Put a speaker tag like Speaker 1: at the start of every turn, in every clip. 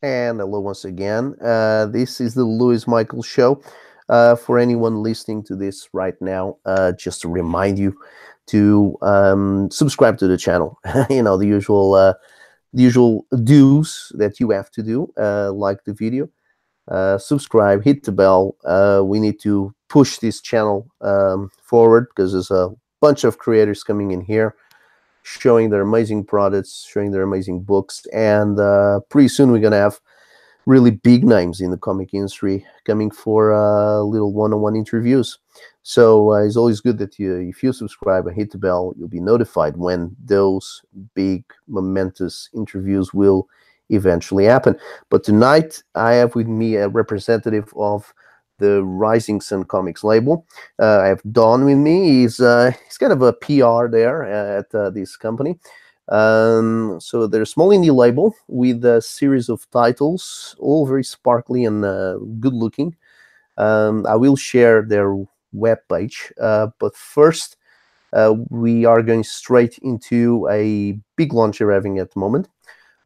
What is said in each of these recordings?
Speaker 1: And hello once again. This is the Lewis Michael Show. For anyone listening to this right now, just to remind you to subscribe to the channel. The usual do's that you have to do. Like the video, subscribe, hit the bell. We need to push this channel forward because there's a bunch of creators coming in here showing their amazing products, showing their amazing books, and pretty soon we're gonna have really big names in the comic industry coming for little one-on-one interviews. So it's always good that if you subscribe and hit the bell, you'll be notified when those big, momentous interviews will eventually happen. But tonight, I have with me a representative of the Rising Sun Comics label. I have Don with me. He's kind of a PR there at this company. So they're a small indie label with a series of titles, all very sparkly and good looking. I will share their webpage, but first we are going straight into a big launch they're having at the moment.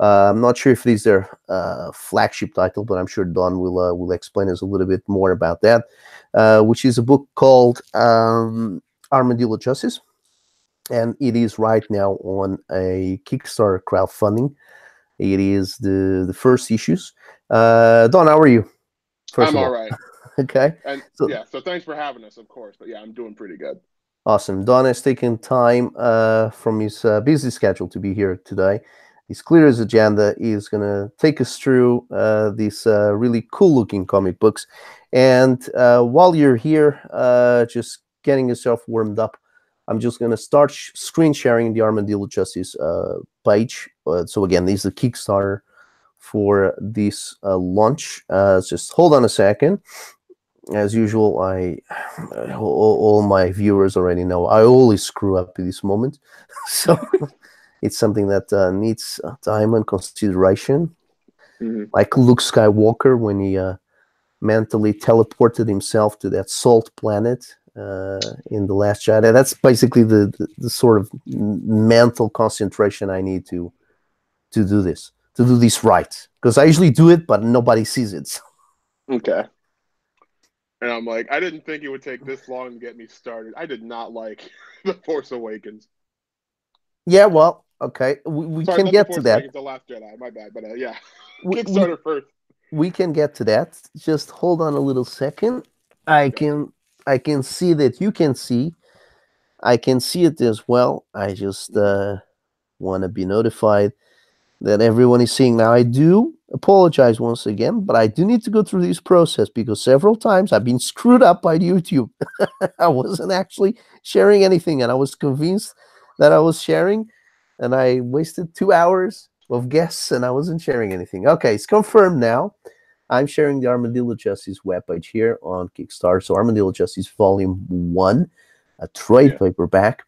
Speaker 1: I'm not sure if it is their flagship title, but I'm sure Don will explain us a little bit more about that, which is a book called Armadillo Justice. And it is right now on a Kickstarter crowdfunding. It is the first issues. Don, how are you? First
Speaker 2: I'm
Speaker 1: of
Speaker 2: all
Speaker 1: all,
Speaker 2: right.
Speaker 1: okay.
Speaker 2: And
Speaker 1: So
Speaker 2: yeah, so thanks for having us, of course. But yeah, I'm doing pretty good.
Speaker 1: awesome. Don has taken time from his busy schedule to be here today. He's clear his agenda. He's gonna take us through these really cool-looking comic books. And while you're here, just getting yourself warmed up, I'm just gonna start screen sharing the Armadillo Justice page. So again, this is a Kickstarter for this launch. Just hold on a second. As usual, all my viewers already know I always screw up at this moment, so it's something that needs time and consideration.
Speaker 2: Hmm.
Speaker 1: Like Luke Skywalker when he mentally teleported himself to that salt planet in the Last Jedi. That's basically the sort of mental concentration I need to do this, to do this right. Because I usually do it, but nobody sees it.
Speaker 2: Okay. And I'm like, I didn't think it would take this long to get me started. I did not like The Force Awakens.
Speaker 1: Yeah, well, okay, we
Speaker 2: Sorry,
Speaker 1: can
Speaker 2: not The
Speaker 1: get to
Speaker 2: Force
Speaker 1: that.
Speaker 2: Awakens, The Last Jedi. My bad. But yeah,
Speaker 1: We, we
Speaker 2: Kickstarter first.
Speaker 1: we can get to that. Just hold on a little second. I
Speaker 2: Okay.
Speaker 1: can I can see that you can see. I can see it as well. I just
Speaker 2: Hmm.
Speaker 1: want to be notified that everyone is seeing. Now, I do apologize once again, but I do need to go through this process because several times I've been screwed up by YouTube. I wasn't actually sharing anything, and I was convinced that I was sharing, and I wasted 2 hours of guests, and I wasn't sharing anything. Okay, it's confirmed now. I'm sharing the Armadillo Justice webpage here on Kickstarter. So Armadillo Justice Volume 1, a trade
Speaker 2: Yeah.
Speaker 1: paperback.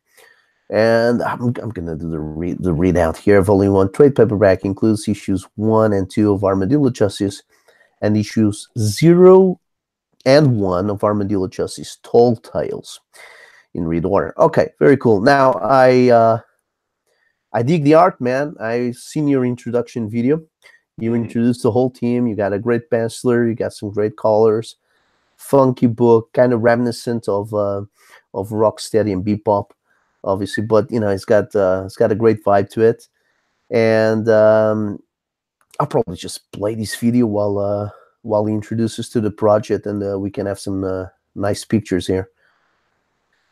Speaker 1: And I'm going to do the readout here. Volume 1 trade paperback includes issues 1 and 2 of Armadillo Justice and issues 0 and 1 of Armadillo Justice Tall Tales in read order. Okay, very cool. Now, I dig the art, man. I've seen your introduction video. You
Speaker 2: Hmm.
Speaker 1: introduced the whole team. You got a great penciler. You got some great colors. Funky book, kind of reminiscent of Rocksteady and Bebop, obviously. But it's got a great vibe to it. And I'll probably just play this video while he introduces to the project, and we can have some nice pictures here.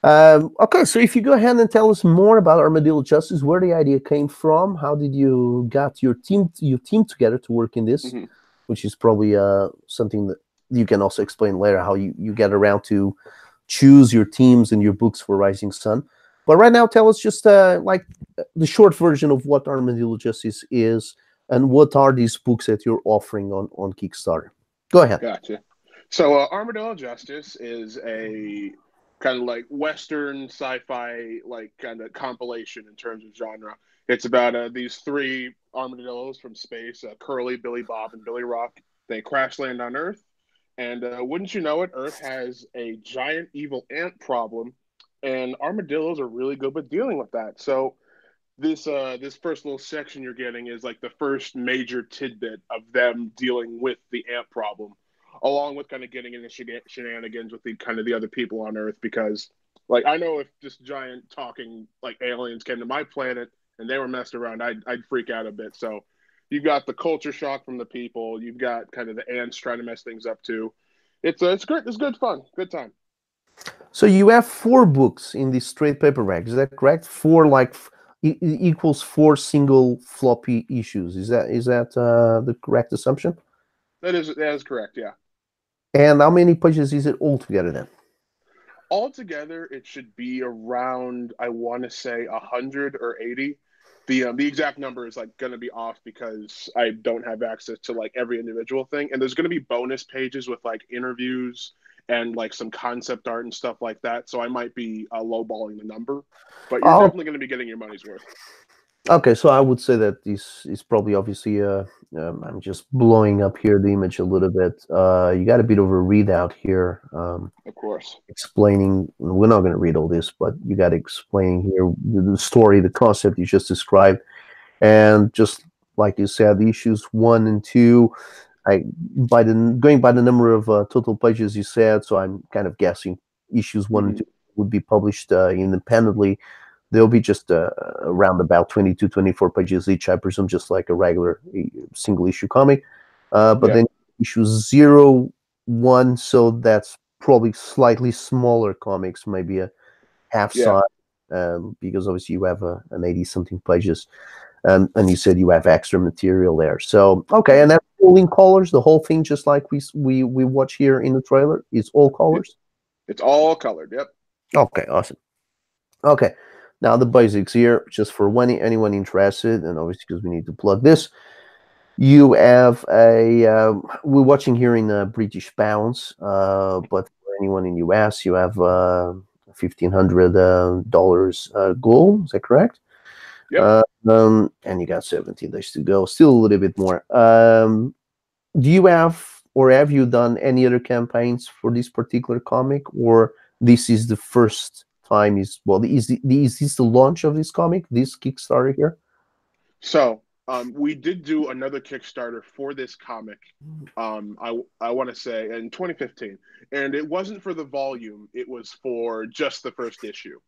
Speaker 1: Okay, so if you go ahead and tell us more about Armadillo Justice, where the idea came from, how did you got your team together to work in this,
Speaker 2: Hmm.
Speaker 1: which is probably something that you can also explain later how you get around to choose your teams and your books for Rising Sun. But right now, tell us just like the short version of what Armadillo Justice is and what are these books that you're offering on Kickstarter. Go ahead.
Speaker 2: Gotcha. So Armadillo Justice is a kind of like Western sci-fi, like kind of compilation in terms of genre. It's about these three armadillos from space: Curly, Billy Bob, and Billy Rock. They crash land on Earth, and wouldn't you know it, Earth has a giant evil ant problem, and armadillos are really good with dealing with that. So this first little section you're getting is like the first major tidbit of them dealing with the ant problem, along with kind of getting into shenanigans with the kind of the other people on Earth. Because, like, I know if just giant talking like aliens came to my planet and they were messed around, I'd freak out a bit. So you've got the culture shock from the people, you've got kind of the ants trying to mess things up too. It's great. It's good fun. Good time.
Speaker 1: So you have four books in this trade paperback. Is that correct? Four equals four single floppy issues. Is that the correct assumption?
Speaker 2: That is correct. Yeah.
Speaker 1: And how many pages is it altogether then?
Speaker 2: Altogether, it should be around, I want to say, 100 or 80. The exact number is like going to be off because I don't have access to like every individual thing, and there's going to be bonus pages with like interviews and like some concept art and stuff like that. So I might be lowballing the number, but you're
Speaker 1: Oh,
Speaker 2: definitely going to be getting your money's worth.
Speaker 1: okay. So I would say that this is probably obviously I'm just blowing up here the image a little bit. You got a bit of a readout here.
Speaker 2: Of course.
Speaker 1: Explaining, we're not going to read all this, but you got to explain here the story, the concept you just described. And just like you said, the issues one and two, I by the going by the number of total pages you said, so I'm kind of guessing issues one and
Speaker 2: Hmm.
Speaker 1: two would be published independently. They'll be just around about 22, 24 pages each, I presume, just like a regular single issue comic. But
Speaker 2: Yeah.
Speaker 1: then issue zero, one, so that's probably slightly smaller comics, maybe a half
Speaker 2: Yeah.
Speaker 1: size, because obviously you have an 80 something pages, and you said you have extra material there. So okay, and
Speaker 2: Hmm.
Speaker 1: that's all in colors. The whole thing, just like we watch here in the trailer, is all
Speaker 2: It,
Speaker 1: colors.
Speaker 2: it's all colored. Yep.
Speaker 1: Okay, awesome. Okay, now the basics here, just for anyone interested, and obviously because we need to plug this. You have a we're watching here in British pounds, but for anyone in US, you have $1,500 goal. Is that correct?
Speaker 2: Yep.
Speaker 1: Uh, and you got 17 days to go. Still a little bit more. Do you have or have you done any other campaigns for this particular comic, or this is the first time? Is this the launch of this comic? This Kickstarter here?
Speaker 2: So we did do another Kickstarter for this comic. I want to say in 2015, and it wasn't for the volume; it was for just the first issue.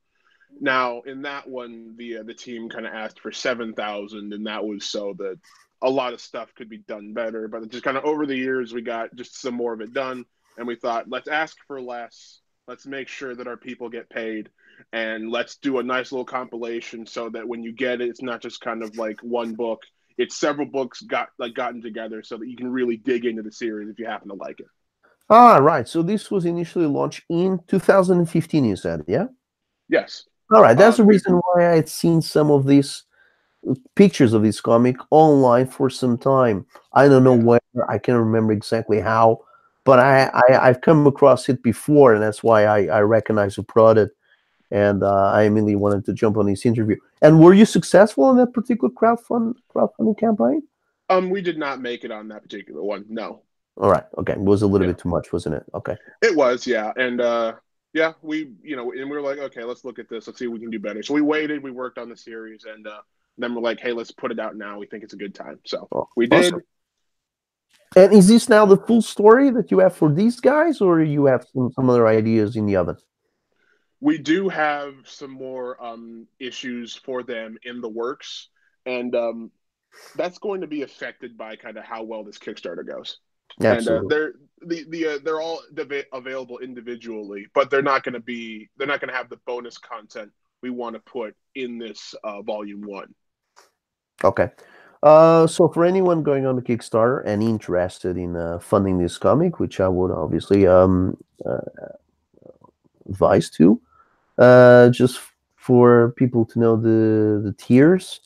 Speaker 2: Now, in that one, the team kind of asked for 7,000, and that was so that a lot of stuff could be done better. But just kind of over the years, we got just some more of it done, and we thought, let's ask for less. Let's make sure that our people get paid, and let's do a nice little compilation so that when you get it, it's not just kind of like one book. It's several books gotten together so that you can really dig into the series if you happen to like it.
Speaker 1: Ah, right. So this was initially launched in 2015, you said, yeah?
Speaker 2: Yes.
Speaker 1: All right. That's the
Speaker 2: It,
Speaker 1: reason why I had seen some of these pictures of this comic online for some time. I don't know
Speaker 2: yeah.
Speaker 1: where, I can't remember exactly how, but I've come across it before, and that's why I recognize the product. And I immediately wanted to jump on this interview. And were you successful in that particular crowdfunding campaign?
Speaker 2: We did not make it on that particular one. No.
Speaker 1: All right. Okay. It was a little
Speaker 2: Yeah.
Speaker 1: bit too much, wasn't it? Okay.
Speaker 2: It was, yeah. And yeah, and we were like, okay, let's look at this. Let's see if we can do better. So we waited, we worked on the series, and then we're like, hey, let's put it out now. We think it's a good time. So
Speaker 1: Oh,
Speaker 2: we
Speaker 1: awesome.
Speaker 2: did.
Speaker 1: And is this now the full story that you have for these guys, or you have some other ideas in the oven?
Speaker 2: We do have some more issues for them in the works, and that's going to be affected by kind of how well this Kickstarter goes. And
Speaker 1: Absolutely.
Speaker 2: they're all available individually, but they're not going to have the bonus content we want to put in this volume one.
Speaker 1: Okay. So for anyone going on the Kickstarter and interested in funding this comic, which I would obviously uh, advise to, just for people to know the tiers,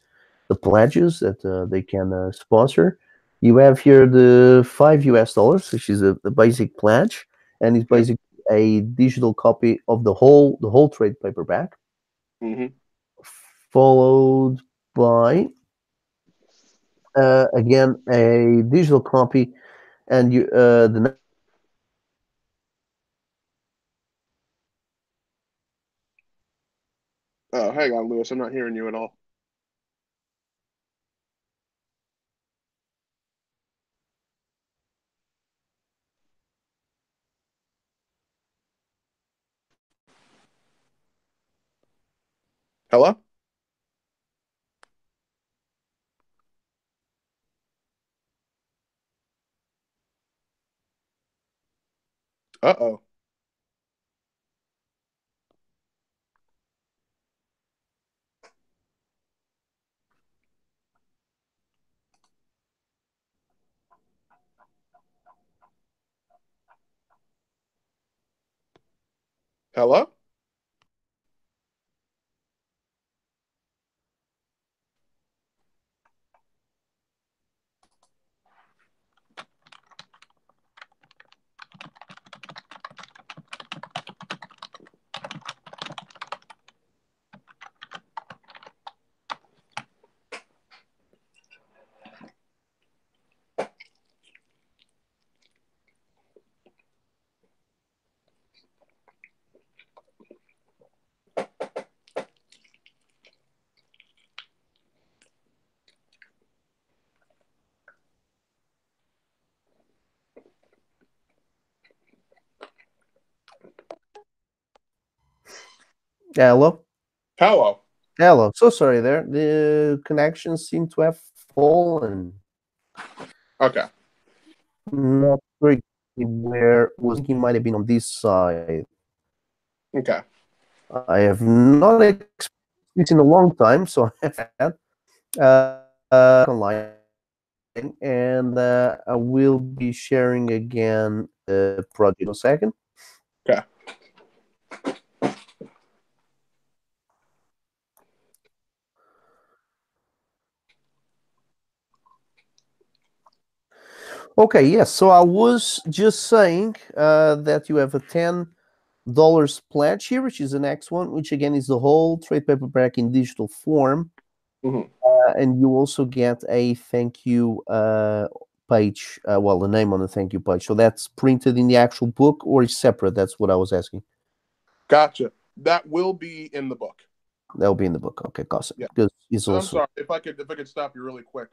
Speaker 1: the pledges that they can sponsor. You have here the $5, which is the basic pledge, and it's
Speaker 2: Yep.
Speaker 1: basically a digital copy of the whole trade paperback,
Speaker 2: Hmm.
Speaker 1: followed by again a digital copy, and you the
Speaker 2: Oh, hang on, Lewis. I'm not hearing you at all. Hello? Uh-oh. Hello?
Speaker 1: Hello?
Speaker 2: Hello.
Speaker 1: Hello. So sorry there. The connection seemed to have fallen.
Speaker 2: Okay.
Speaker 1: Not sure exactly where was thinking might have been on this side.
Speaker 2: Okay.
Speaker 1: I have not experienced this in a long time, so I have had online, and I will be sharing again the project in a second.
Speaker 2: Okay.
Speaker 1: Okay, yes. So I was just saying that you have a $10 pledge here, which is the next one, which again is the whole trade paperback in digital form.
Speaker 2: Hmm.
Speaker 1: And you also get a thank you page, well, the name on the thank you page. So that's printed in the actual book or is separate? That's what I was asking.
Speaker 2: Gotcha. That will be in the book.
Speaker 1: That'll be in the book. Okay, awesome.
Speaker 2: Yeah.
Speaker 1: Because it's
Speaker 2: And I'm
Speaker 1: also,
Speaker 2: sorry if I could stop you really quick.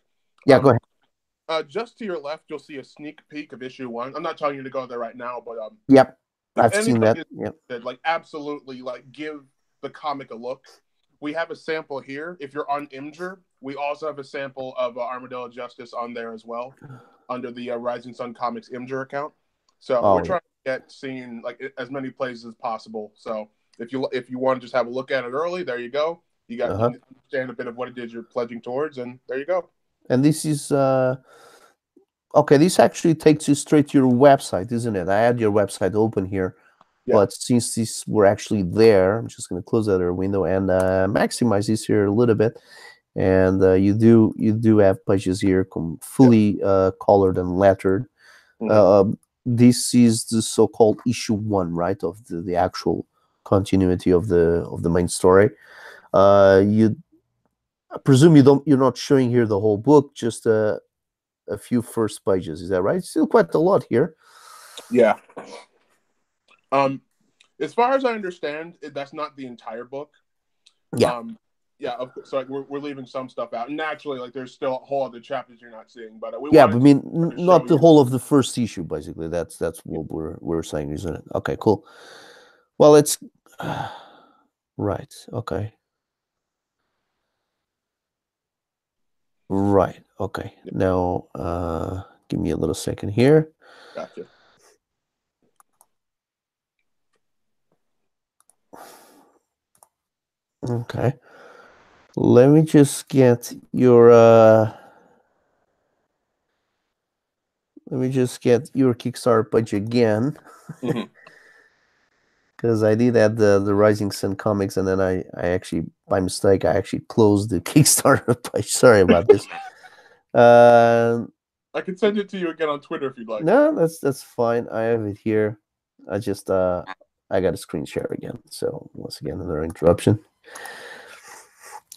Speaker 1: yeah, go ahead.
Speaker 2: Just to your left, you'll see a sneak peek of issue one. I'm not telling you to go there right now, but
Speaker 1: Yep,
Speaker 2: if
Speaker 1: I've seen
Speaker 2: anybody
Speaker 1: that.
Speaker 2: is
Speaker 1: Yep.
Speaker 2: interested, like absolutely, like give the comic a look. We have a sample here. If you're on Imgur, we also have a sample of Armadillo Justice on there as well, under the Rising Sun Comics Imgur account. So we're
Speaker 1: Oh, yeah.
Speaker 2: trying to get seen like as many places as possible. So if you want to just have a look at it early, there you go. You
Speaker 1: Uh-huh.
Speaker 2: understand a bit of what it is you're pledging towards, and there you go.
Speaker 1: And this is okay, this actually takes you straight to your website, isn't it? I had your website open here,
Speaker 2: Yeah.
Speaker 1: but since these were actually there, I'm just going to close that other window and maximize this here a little bit. And you do have pages here
Speaker 2: Yeah.
Speaker 1: fully colored and lettered.
Speaker 2: Hmm.
Speaker 1: Uh, this is the so-called issue one, right, of the actual continuity of the main story. You I presume you're not showing here the whole book, just a few first pages. Is that right? Still quite a lot here.
Speaker 2: Yeah. Um, as far as I understand, that's not the entire book.
Speaker 1: Yeah,
Speaker 2: Um, yeah, of course. So like, we're leaving some stuff out. And naturally, like there's still a whole other chapters you're not seeing, but we
Speaker 1: yeah. But I
Speaker 2: wanted to
Speaker 1: mean,
Speaker 2: sort of show
Speaker 1: not the
Speaker 2: you.
Speaker 1: whole of the first issue. Basically, that's
Speaker 2: Yeah.
Speaker 1: what we're saying, isn't it? Okay, cool. Well, it's right. Okay, right. Okay.
Speaker 2: Yeah.
Speaker 1: Now, give me a little second here.
Speaker 2: Gotcha.
Speaker 1: Okay. Let me just get your let me just get your Kickstarter page again
Speaker 2: Hmm.
Speaker 1: because I did add the Rising Sun comics and then I actually by mistake I actually closed the Kickstarter page. Sorry about this. Uh,
Speaker 2: I can send it to you again on Twitter if you'd like.
Speaker 1: no, that's fine. I have it here. I just I got a screen share again. So once again another interruption.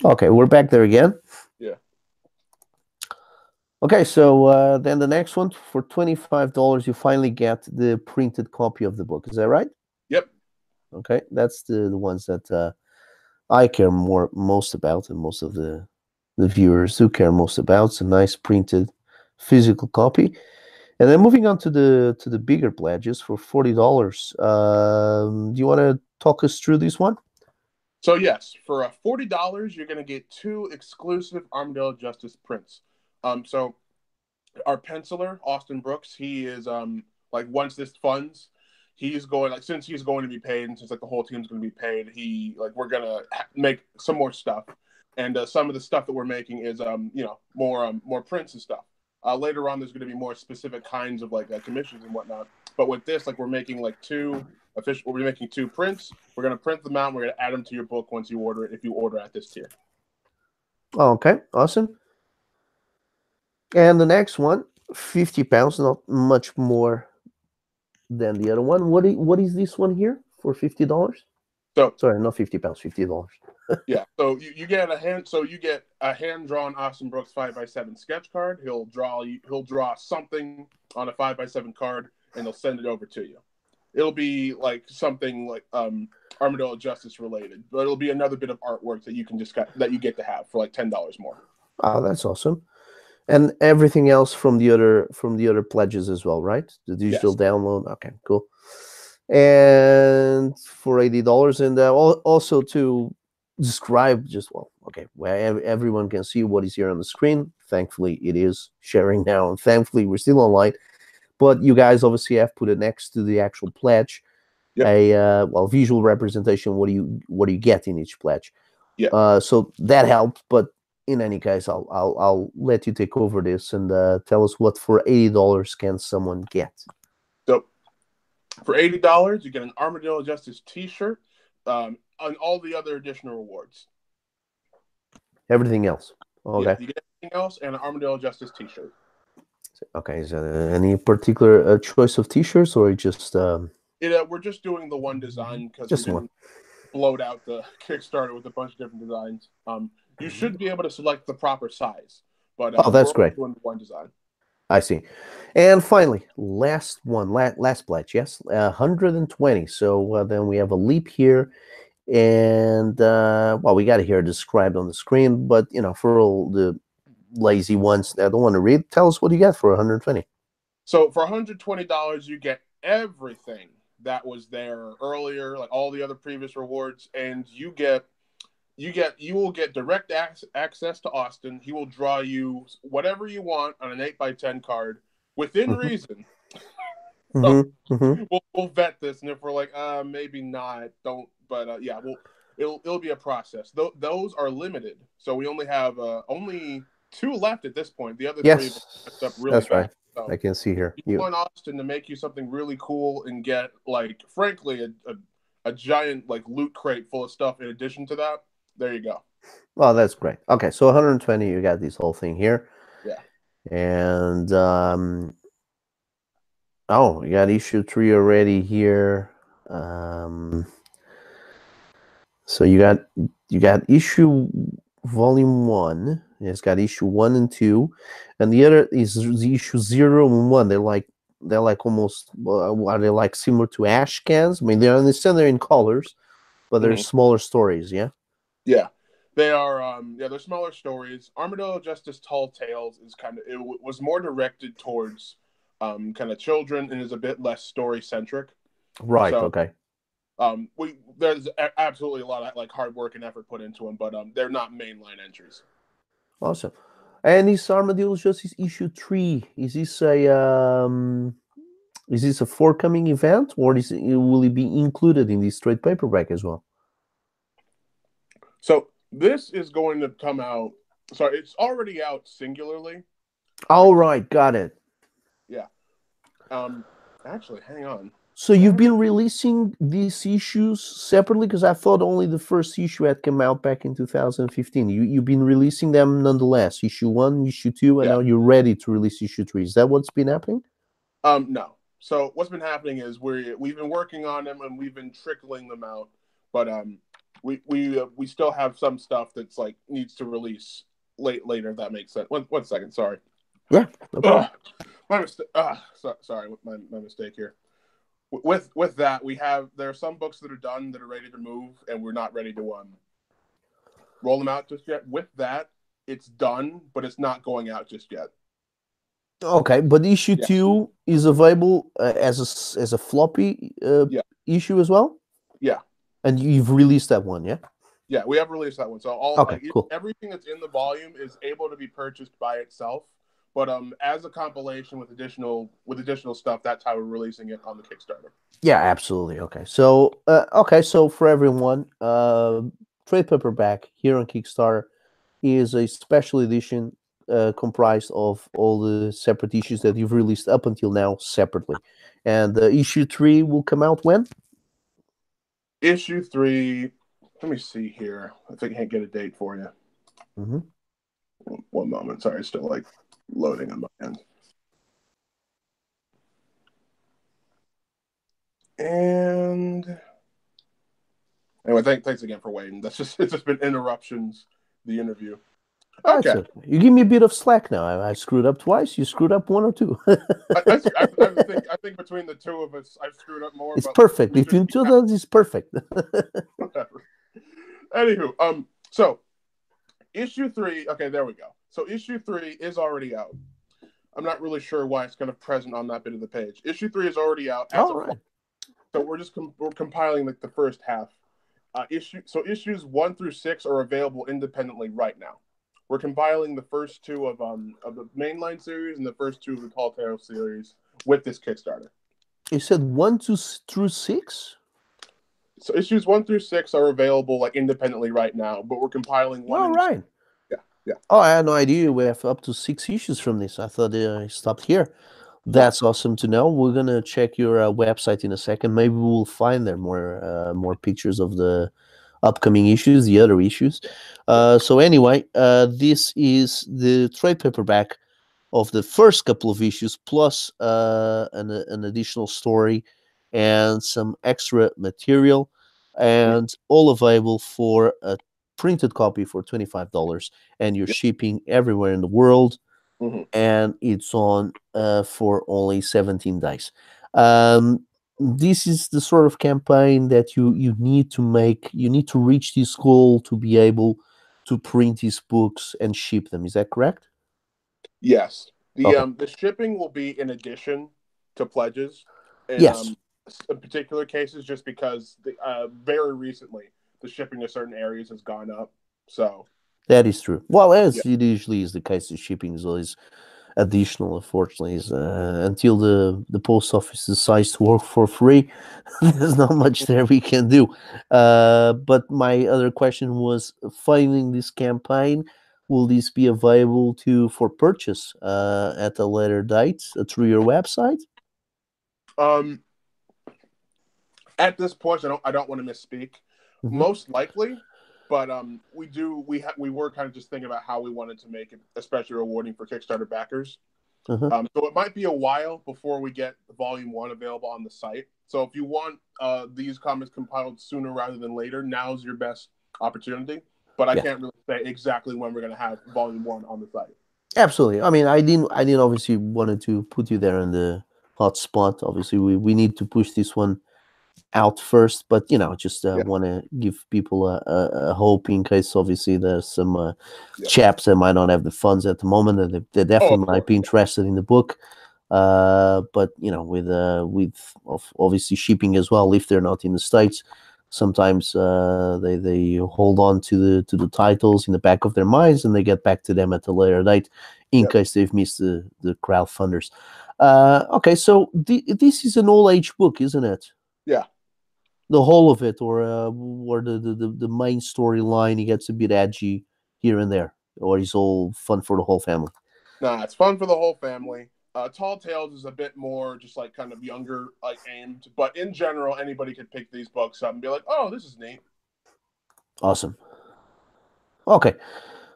Speaker 1: Okay, we're back there again.
Speaker 2: Yeah.
Speaker 1: Okay, so then the next one for $25, you finally get the printed copy of the book. Is that right?
Speaker 2: Yep.
Speaker 1: Okay, that's the ones that I care most about, and most of the viewers do care most about. It's a nice printed physical copy. And then moving on to the bigger pledges for $40. Do you want to talk us through this one?
Speaker 2: So yes, for $40, you're going to get two exclusive Armadillo Justice prints. So our penciler Austin Brooks, he is like once this funds, he's going like since he's going to be paid and since like the whole team's going to be paid, he like we're gonna make some more stuff, and some of the stuff that we're making is more prints and stuff. Later on, there's going to be more specific kinds of like commissions and whatnot. But with this, like we're making like two official. We're making two prints. We're going to print them out. And we're going to add them to your book once you order it. If you order at this tier.
Speaker 1: Okay, awesome. And the next one, 50 pounds, not much more than the other one. What is this one here for $50?
Speaker 2: So
Speaker 1: sorry, not 50 pounds, $50.
Speaker 2: Yeah, so you get a hand. So you get a hand-drawn Austin Brooks 5x7 sketch card. He'll draw something on a 5x7 card, and he'll send it over to you. It'll be like something like Armadillo Justice related, but it'll be another bit of artwork that you get to have for like $10 more.
Speaker 1: Oh, that's awesome. And everything else from the other pledges as well, right? The digital download. Okay, cool. And for $80, and also to describe where everyone can see what is here on the screen. Thankfully, it is sharing now, and thankfully, we're still online. But you guys obviously have put it next to the actual pledge, a visual representation. What do you get in each pledge?
Speaker 2: Yeah.
Speaker 1: So that helped, but in any case, I'll let you take over this and tell us what for $80 can someone get.
Speaker 2: So for $80, you get an Armadillo Justice T-shirt and all the other additional rewards.
Speaker 1: Everything else, okay.
Speaker 2: Yeah, you get everything else and an Armadillo Justice T-shirt.
Speaker 1: Okay, is there any particular choice of T-shirts, or just?
Speaker 2: We're just doing the one design because we didn't bloat out the Kickstarter with a bunch of different designs. You should be able to select the proper size, but
Speaker 1: that's great.
Speaker 2: Doing one design.
Speaker 1: I see. And finally, last pledge. Yes, 120. So then we have a leap here, and we got to hear it described on the screen. But for all the lazy ones that don't want to read, tell us what you get for 120.
Speaker 2: So for $120, you get everything that was there earlier, like all the other previous rewards, and you will get direct access to Austin. He will draw you whatever you want on an 8x10 card within reason. We'll vet this, and if we're like, maybe not, don't. But it'll be a process. Those are limited, so we only have only 2 left at this point. The other 3 messed up really
Speaker 1: that's
Speaker 2: bad.
Speaker 1: right.
Speaker 2: So
Speaker 1: I can see here.
Speaker 2: You want Austin to make you something really cool and get like, frankly, a giant like loot crate full of stuff. In addition to that, there you go.
Speaker 1: Well, that's great. Okay, so 120, you got this whole thing here.
Speaker 2: Yeah.
Speaker 1: And we got issue 3 already here. So you got issue volume 1. It's got issue 1 and 2, and the other is the issue 0 and 1. They're like almost, are they like similar to ash cans? I mean, I understand they're in colors, but they're smaller stories. Yeah.
Speaker 2: Yeah, they are. They're smaller stories. Armadillo Justice Tall Tales is was more directed towards kind of children and is a bit less story centric.
Speaker 1: Right. So, okay.
Speaker 2: There's absolutely a lot of like hard work and effort put into them, but they're not mainline entries.
Speaker 1: Awesome. And this Armadillo Justice issue 3, is this a forthcoming event, or will it be included in this trade paperback as well?
Speaker 2: So this is going to come out. So it's already out singularly.
Speaker 1: All right, got it.
Speaker 2: Yeah. Actually, hang on.
Speaker 1: So you've been releasing these issues separately, because I thought only the first issue had come out back in 2015. You've been releasing them nonetheless. Issue 1, issue 2, and now you're ready to release issue 3. Is that what's been happening?
Speaker 2: No. So what's been happening is we've been working on them and we've been trickling them out, but we still have some stuff that's like needs to release later. If that makes sense. One second. Sorry.
Speaker 1: Yeah. No
Speaker 2: my mistake. Sorry. My mistake here. With that, there are some books that are done that are ready to move, and we're not ready to roll them out just yet. With that, it's done, but it's not going out just yet.
Speaker 1: Okay, but issue 2 is available as a floppy issue as well.
Speaker 2: Yeah,
Speaker 1: and you've released that one, yeah?
Speaker 2: Yeah, we have released that one. So all
Speaker 1: Okay,
Speaker 2: like
Speaker 1: cool.
Speaker 2: everything that's in the volume is able to be purchased by itself. But as a compilation with additional stuff, that's how we're releasing it on the Kickstarter.
Speaker 1: Yeah, absolutely. Okay, so for everyone, trade paperback here on Kickstarter is a special edition comprised of all the separate issues that you've released up until now separately. And issue 3 will come out when?
Speaker 2: Issue 3. Let me see here. I think I can't get a date for you.
Speaker 1: Mm-hmm.
Speaker 2: One moment. Sorry, it's still like loading on my end. And anyway, thanks again for waiting. It's just been interruptions. The interview.
Speaker 1: That's
Speaker 2: Okay.
Speaker 1: okay. You give me a bit of slack now. I screwed up twice. You screwed up one or two.
Speaker 2: I think between the two of us, I've screwed up more,
Speaker 1: It's
Speaker 2: but
Speaker 1: perfect. Between two of those, it's perfect.
Speaker 2: whatever. Anywho, so issue 3. Okay, there we go. So issue 3 is already out. I'm not really sure why it's kind of present on that bit of the page. Issue 3 is already out as
Speaker 1: All
Speaker 2: a
Speaker 1: right.
Speaker 2: so we're compiling like the first half. Issues 1 through 6 are available independently right now. We're compiling the first two of the mainline series and the first two of the Tall Tales series with this Kickstarter.
Speaker 1: You said 1 through 6?
Speaker 2: So issues 1 through 6 are available like independently right now, but we're compiling 1
Speaker 1: All
Speaker 2: and 2.
Speaker 1: right.
Speaker 2: Yeah, yeah.
Speaker 1: Oh, I had no idea we have up to 6 issues from this. I thought I stopped here.
Speaker 2: No.
Speaker 1: That's awesome to know. We're gonna check your website in a second. Maybe we'll find there more pictures of the upcoming issues, the other issues.
Speaker 2: Yeah.
Speaker 1: So anyway, this is the trade paperback of the first couple of issues, plus an additional story and some extra material,
Speaker 2: Yeah.
Speaker 1: and all available for a printed copy for $25, and you're
Speaker 2: Yeah.
Speaker 1: shipping everywhere in the world,
Speaker 2: Mm-hmm.
Speaker 1: and it's on for only 17 days. Um, this is the sort of campaign that you need to make. You need to reach this goal to be able to print these books and ship them. Is that correct?
Speaker 2: Yes.
Speaker 1: Okay.
Speaker 2: The shipping will be in addition to pledges in
Speaker 1: Yes,
Speaker 2: particular cases, just because very recently the shipping to certain areas has gone up. So
Speaker 1: that is true. Well,
Speaker 2: yeah.
Speaker 1: as it usually is the case, the shipping is always additional. Unfortunately, is until the post office decides to work for free, there's not much there we can do. But my other question was, finding this campaign, will this be available to for purchase at a later date through your website?
Speaker 2: Um, at this point, I don't want to misspeak.
Speaker 1: Mm-hmm.
Speaker 2: Most likely, but we were kind of just thinking about how we wanted to make it especially rewarding for Kickstarter backers.
Speaker 1: Uh-huh.
Speaker 2: So it might be a while before we get Volume 1 available on the site. So if you want these comics compiled sooner rather than later, now's your best opportunity. But I
Speaker 1: Yeah.
Speaker 2: can't really say exactly when we're going to have Volume 1 on the site.
Speaker 1: Absolutely. I mean, I didn't obviously wanted to put you there in the hot spot. Obviously, we need to push this one out first, but just
Speaker 2: Yeah.
Speaker 1: want to give people a hope in case obviously there's some
Speaker 2: Yeah.
Speaker 1: chaps that might not have the funds at the moment, and they
Speaker 2: Oh,
Speaker 1: definitely
Speaker 2: of
Speaker 1: might
Speaker 2: course.
Speaker 1: be interested in the book. But with obviously shipping as well, if they're not in the States, sometimes they hold on to the titles in the back of their minds, and they get back to them at a later date in
Speaker 2: Yeah.
Speaker 1: case they've missed the crowdfunders. Okay, so this is an all age book, isn't it?
Speaker 2: Yeah.
Speaker 1: The whole of it, or the main storyline, he gets a bit edgy here and there, or it's all fun for the whole family.
Speaker 2: Nah, it's fun for the whole family. Tall Tales is a bit more just like kind of younger, like aimed, but in general, anybody could pick these books up and be like, "Oh, this is neat."
Speaker 1: Awesome. Okay,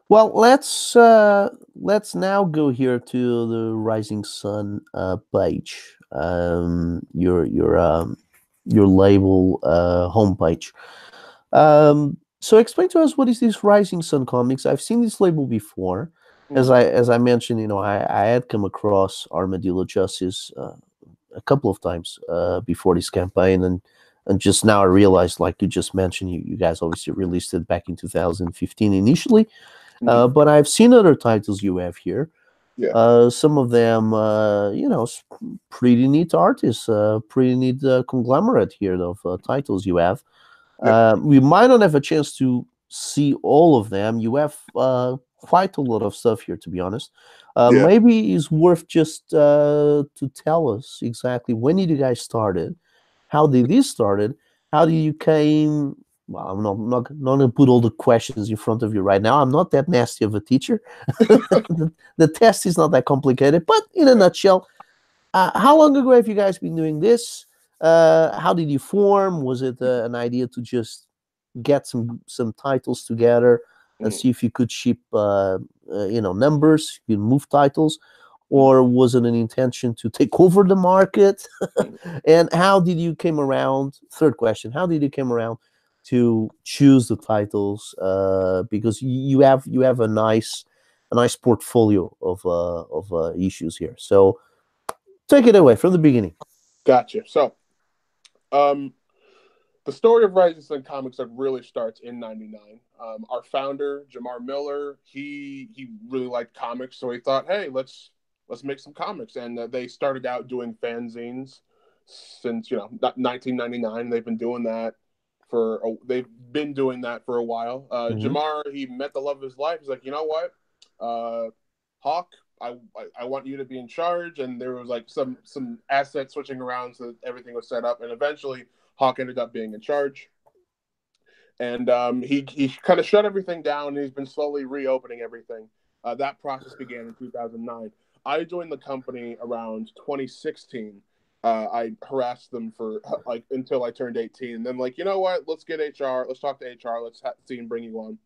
Speaker 1: well, let's now go here to the Rising Sun page, your label homepage. So explain to us, what is this Rising Sun Comics? I've seen this label before. As
Speaker 2: Mhm.
Speaker 1: I mentioned, I had come across Armadillo Justice a couple of times before this campaign, and just now I realized, like you just mentioned, you guys obviously released it back in 2015 initially,
Speaker 2: Mhm.
Speaker 1: but I've seen other titles you have here.
Speaker 2: Yeah.
Speaker 1: Some of them, pretty neat artists, pretty neat conglomerate here of titles you have.
Speaker 2: Yep.
Speaker 1: We might not have a chance to see all of them. You have quite a lot of stuff here, to be honest.
Speaker 2: Yeah.
Speaker 1: Maybe it's worth just to tell us exactly when did you guys started, how did this started, how did you came. Well, I'm not going to put all the questions in front of you right now. I'm not that nasty of a teacher. The test is not that complicated, but in a nutshell, how long ago have you guys been doing this? How did you form? Was it an idea to just get some titles together and
Speaker 2: Mhm.
Speaker 1: see if you could ship numbers, you move titles,
Speaker 2: Mhm.
Speaker 1: or was it an intention to take over the market?
Speaker 2: Mhm.
Speaker 1: And how did you came around? Third question: how did you came around to choose the titles? Because you have a nice portfolio of issues here. So take it away from the beginning.
Speaker 2: Gotcha. So, um, the story of Rising Sun Comics like really starts in '99. Our founder, Jamar Miller, he really liked comics, so he thought, hey, let's make some comics, and they started out doing fanzines since 1999. They've been doing that for a while.
Speaker 1: Hmm.
Speaker 2: Jamar, he met the love of his life. He's like, you know what, uh, Hawk, I want you to be in charge, and there was like some asset switching around so that everything was set up, and eventually Hawk ended up being in charge, and he kind of shut everything down, and he's been slowly reopening everything. That process began in 2009. I joined the company around 2016. I harassed them for like until I turned 18. And then like, you know what? Let's get HR. Let's talk to HR. See and bring you on.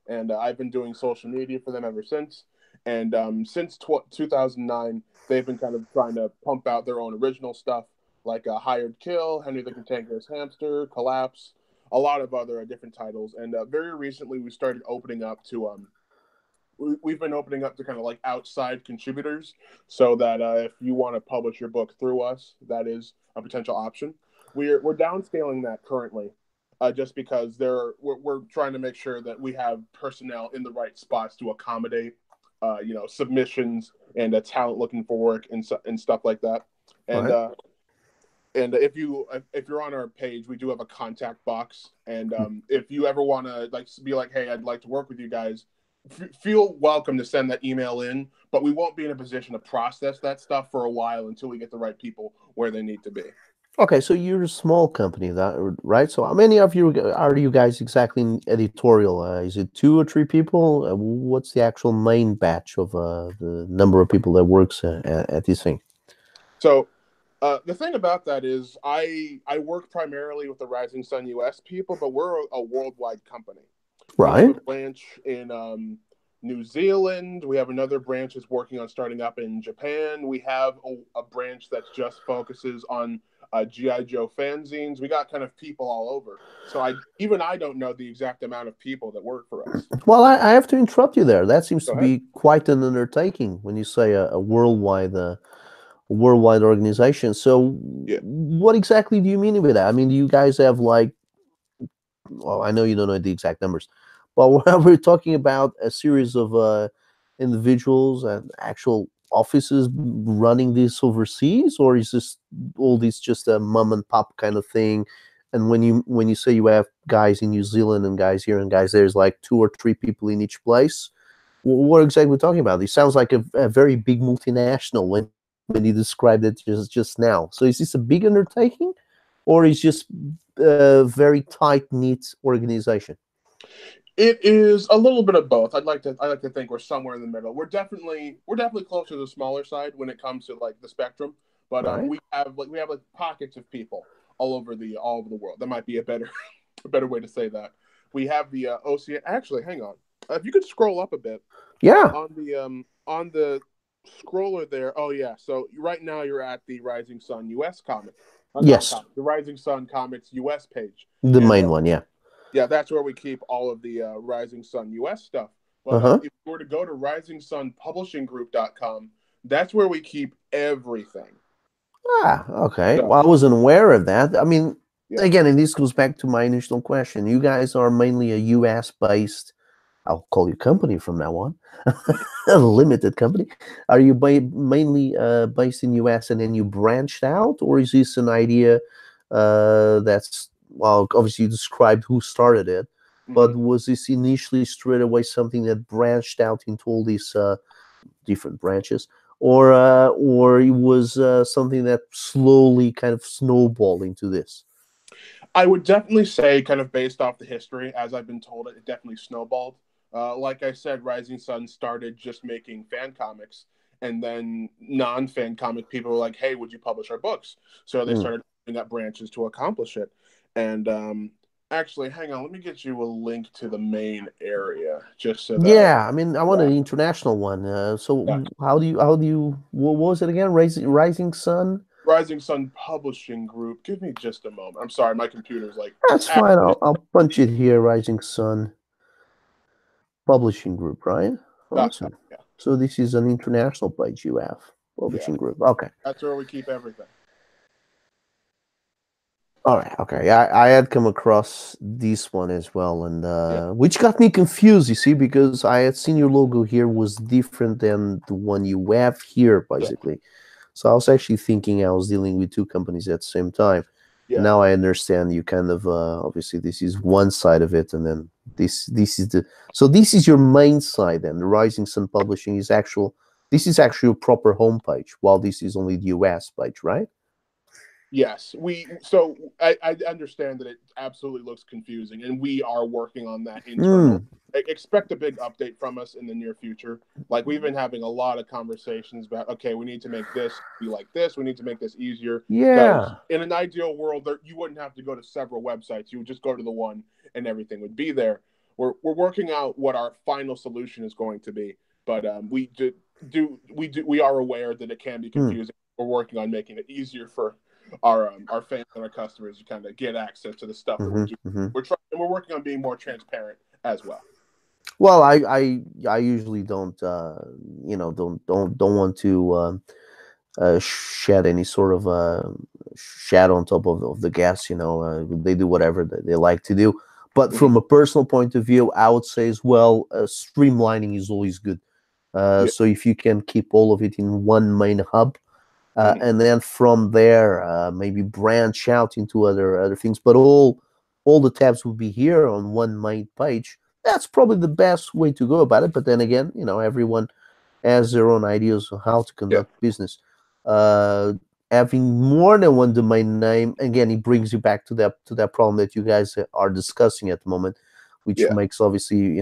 Speaker 2: And I've been doing social media for them ever since. And since 2009, they've been kind of trying to pump out their own original stuff, like Hired Kill, Henry the Cantankerous Hamster, Collapse, a lot of other different titles. And very recently, we started opening up to we've been opening up to kind of like outside contributors, so that if you want to publish your book through us, that is a potential option. We're downscaling that currently, just because we're trying to make sure that we have personnel in the right spots to accommodate, submissions and talent looking for work and stuff like that. And
Speaker 1: Right.
Speaker 2: if you're on our page, we do have a contact box. And if you ever want to like be like, hey, I'd like to work with you guys, feel welcome to send that email in. But we won't be in a position to process that stuff for a while until we get the right people where they need to be.
Speaker 1: Okay, so you're a small company, right? So how many of you are you guys exactly in editorial? Is it two or three people? What's the actual main batch of the number of people that works at this thing?
Speaker 2: So the thing about that is, I work primarily with the Rising Sun US people, but we're a worldwide company. We have a
Speaker 1: Right.
Speaker 2: branch in New Zealand. We have another branch that's working on starting up in Japan. We have a branch that just focuses on GI Joe fanzines. We got kind of people all over. So I don't know the exact amount of people that work for us.
Speaker 1: Well, I have to interrupt you there. That seems
Speaker 2: Go
Speaker 1: to
Speaker 2: ahead.
Speaker 1: be quite an undertaking when you say a worldwide organization. So,
Speaker 2: Yeah.
Speaker 1: what exactly do you mean with that? I mean, do you guys have like, well, I know you don't know the exact numbers, but we're talking about a series of individuals and actual offices running this overseas, or is this all this just a mom and pop kind of thing? And when you say you have guys in New Zealand and guys here and guys there's like two or three people in each place, what exactly are we talking about? It sounds like a very big multinational when you described it just now. So is this a big undertaking, or is just a very tight knit organization?
Speaker 2: It is a little bit of both. I like to think we're somewhere in the middle. We're definitely closer to the smaller side when it comes to like the spectrum. But
Speaker 1: Right.
Speaker 2: we have like pockets of people all over the world. That might be a better a better way to say that. We have the OCN. Actually, hang on. If you could scroll up a bit
Speaker 1: Yeah.
Speaker 2: on the scroller there. Oh yeah. So right now you're at the Rising Sun US comic, not
Speaker 1: Yes.
Speaker 2: comic, the Rising Sun Comics US page,
Speaker 1: The
Speaker 2: and
Speaker 1: main one. Yeah.
Speaker 2: yeah, that's where we keep all of the Rising Sun US stuff.
Speaker 1: Uh
Speaker 2: But
Speaker 1: huh.
Speaker 2: if you were to go to risingsunpublishinggroup.com, that's where we keep everything.
Speaker 1: Ah. Okay.
Speaker 2: So,
Speaker 1: Well, I wasn't aware of that. I mean,
Speaker 2: yeah.
Speaker 1: again, and this goes back to my initial question. You guys are mainly a U.S. based. I'll call you company from now on. A limited company. Are you mainly based in US and then you branched out, or is this an idea that's, well, obviously you described who started it,
Speaker 2: Hmm.
Speaker 1: but was this initially straight away something that branched out into all these different branches, or it was something that slowly kind of snowballed into this?
Speaker 2: I would definitely say, kind of based off the history, as I've been told, it definitely snowballed. Like I said, Rising Sun started just making fan comics, and then non-fan comic people were like, "Hey, would you publish our books?" So they
Speaker 1: Mm.
Speaker 2: started opening up branches to accomplish it. And actually, hang on, let me get you a link to the main area, just so that
Speaker 1: Yeah, I mean, I want
Speaker 2: yeah,
Speaker 1: an international one.
Speaker 2: yeah.
Speaker 1: So how do you what was it again? Rising Sun.
Speaker 2: Rising Sun Publishing Group. Give me just a moment. I'm sorry, my computer's like
Speaker 1: That's fine.
Speaker 2: absolutely.
Speaker 1: I'll punch it here. Rising Sun Publishing Group, right?
Speaker 2: .com.
Speaker 1: Awesome.
Speaker 2: Yeah,
Speaker 1: So this is an international page you have.
Speaker 2: yeah.
Speaker 1: Publishing Group. Okay.
Speaker 2: That's where we keep everything.
Speaker 1: All right. Okay. I had come across this one as well, and
Speaker 2: Yeah,
Speaker 1: which got me confused. You see, because I had seen your logo here was different than the one you have here,
Speaker 2: yeah,
Speaker 1: basically. So I was actually thinking I was dealing with two companies at the same time. And
Speaker 2: yeah,
Speaker 1: now I understand you kind of obviously this is one side of it, and then this is the so this is your main side. Then the Rising Sun Publishing is actual. This is actually a proper homepage, while this is only the US page, right?
Speaker 2: yes. I understand that it absolutely looks confusing, and we are working on that internal.
Speaker 1: Hmm.
Speaker 2: Expect a big update from us in the near future. Like we've been having a lot of conversations about, okay, we need to make this be like this. We need to make this easier because
Speaker 1: Yeah.
Speaker 2: in an ideal world, you wouldn't have to go to several websites. You would just go to the one, and everything would be there. We're working out what our final solution is going to be, but we are aware that it can be
Speaker 1: Hmm.
Speaker 2: confusing. We're working on making it easier for our fans and our customers to kind of get access to the stuff that we're
Speaker 1: Hmm.
Speaker 2: doing.
Speaker 1: Hmm.
Speaker 2: We're trying, and we're working on being more transparent as well.
Speaker 1: Well, I usually don't don't want to shed any sort of shadow on top of the guests. They do whatever they like to do. But
Speaker 2: Mm-hmm.
Speaker 1: from a personal point of view, I would say as well, streamlining is always good.
Speaker 2: Yeah.
Speaker 1: So if you can keep all of it in one main hub,
Speaker 2: Mm-hmm.
Speaker 1: and then from there maybe branch out into other things, but all the tabs will be here on one main page. That's probably the best way to go about it. But then again, everyone has their own ideas on how to
Speaker 2: Yeah.
Speaker 1: conduct business. Uh, Having more than one domain name, again, it brings you back to that problem that you guys are discussing at the moment, which
Speaker 2: Yeah.
Speaker 1: makes obviously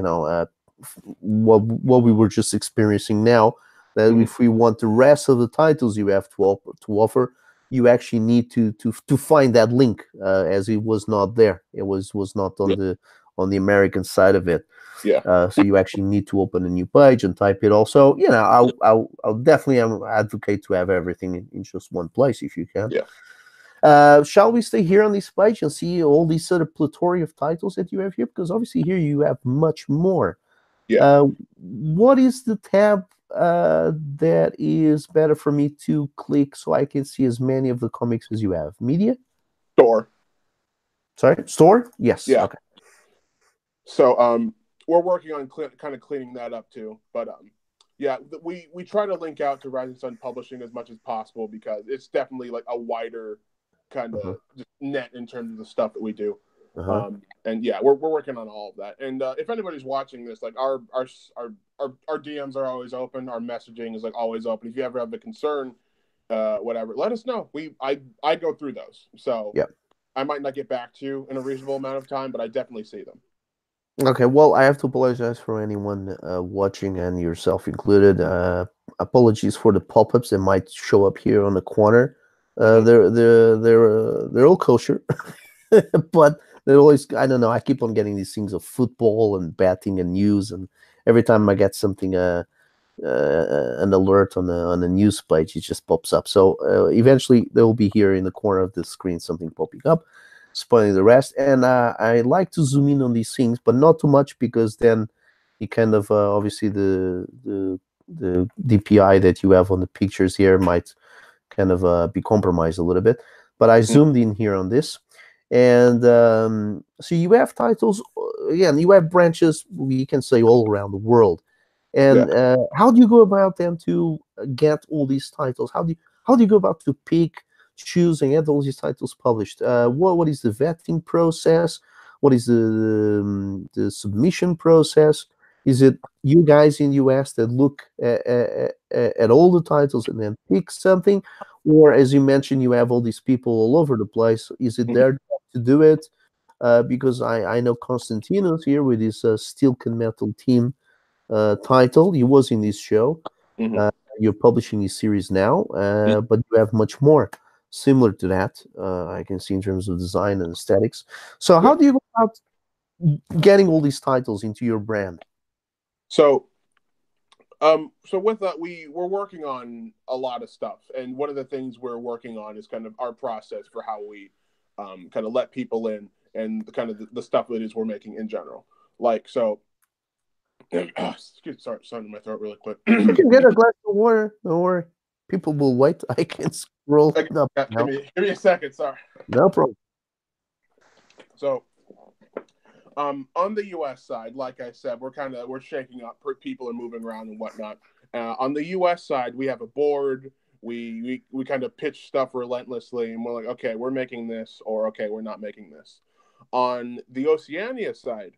Speaker 1: what we were just experiencing now. That
Speaker 2: Mm-hmm.
Speaker 1: if we want the rest of the titles you have to offer, you actually need to find that link, as it was not there. It was not
Speaker 2: Yeah.
Speaker 1: on the American side of it.
Speaker 2: Yeah.
Speaker 1: So you actually need to open a new page and type it. Also, I'll definitely advocate to have everything in just one place if you can.
Speaker 2: Yeah.
Speaker 1: Shall we stay here on this page and see all these sort of plethora of titles that you have here? Because obviously here you have much more.
Speaker 2: Yeah.
Speaker 1: What is the tab that is better for me to click so I can see as many of the comics as you have? Media?
Speaker 2: Store.
Speaker 1: Sorry, store? Yes.
Speaker 2: Yeah.
Speaker 1: Okay.
Speaker 2: So we're working on kind of cleaning that up too. But yeah, we try to link out to Rising Sun Publishing as much as possible because it's definitely like a wider kind of
Speaker 1: Uh-huh.
Speaker 2: net in terms of the stuff that we do.
Speaker 1: Uh-huh.
Speaker 2: And yeah, we're working on all of that. And if anybody's watching this, like our DMs are always open. Our messaging is like always open. If you ever have a concern, whatever, let us know. I go through those, so
Speaker 1: Yeah.
Speaker 2: I might not get back to you in a reasonable amount of time, but I definitely see them.
Speaker 1: Okay, well, I have to apologize for anyone watching and yourself included. Apologies for the pop-ups that might show up here on the corner.
Speaker 2: Mm-hmm.
Speaker 1: They're all kosher, but they're always, I don't know. I keep on getting these things of football and betting and news, and every time I get something an alert on a news page, it just pops up. So eventually they will be here in the corner of the screen, something popping up, spoiling the rest. And I like to zoom in on these things, but not too much because then you kind of obviously the DPI that you have on the pictures here might kind of be compromised a little bit. But I zoomed in here on this. And so you have titles, again, you have branches, we can say all around the world.
Speaker 2: Yeah.
Speaker 1: And how do you go about then to get all these titles? How do you go about to pick, choose, and get all these titles published? What is the vetting process? What is the submission process? Is it you guys in US that look at all the titles and then pick something, or as you mentioned, you have all these people all over the place? Is it
Speaker 2: Mhm.
Speaker 1: their job to do it? Because I know Constantinos here with his Steel Can Metal Team title. He was in this show.
Speaker 2: Mhm.
Speaker 1: Uh, you're publishing this series now, but you have much more similar to that. I can see in terms of design and aesthetics. So,
Speaker 2: Yeah.
Speaker 1: how do you go about getting all these titles into your brand?
Speaker 2: So so with that, we're working on a lot of stuff, and one of the things we're working on is kind of our process for how we kind of let people in, and the kind of the stuff that is we're making in general. Like so, excuse, sorry, in my throat really quick.
Speaker 1: You can get a glass of water. Don't worry. People will wait. I can scroll
Speaker 2: Okay,
Speaker 1: up
Speaker 2: yeah,
Speaker 1: now.
Speaker 2: give me a second. Sorry.
Speaker 1: No problem.
Speaker 2: So on the U.S. side, like I said, we're shaking up. People are moving around and whatnot. On the U.S. side, we have a board. We kind of pitch stuff relentlessly, and we're like, okay, we're making this, or okay, we're not making this. On the Oceania side,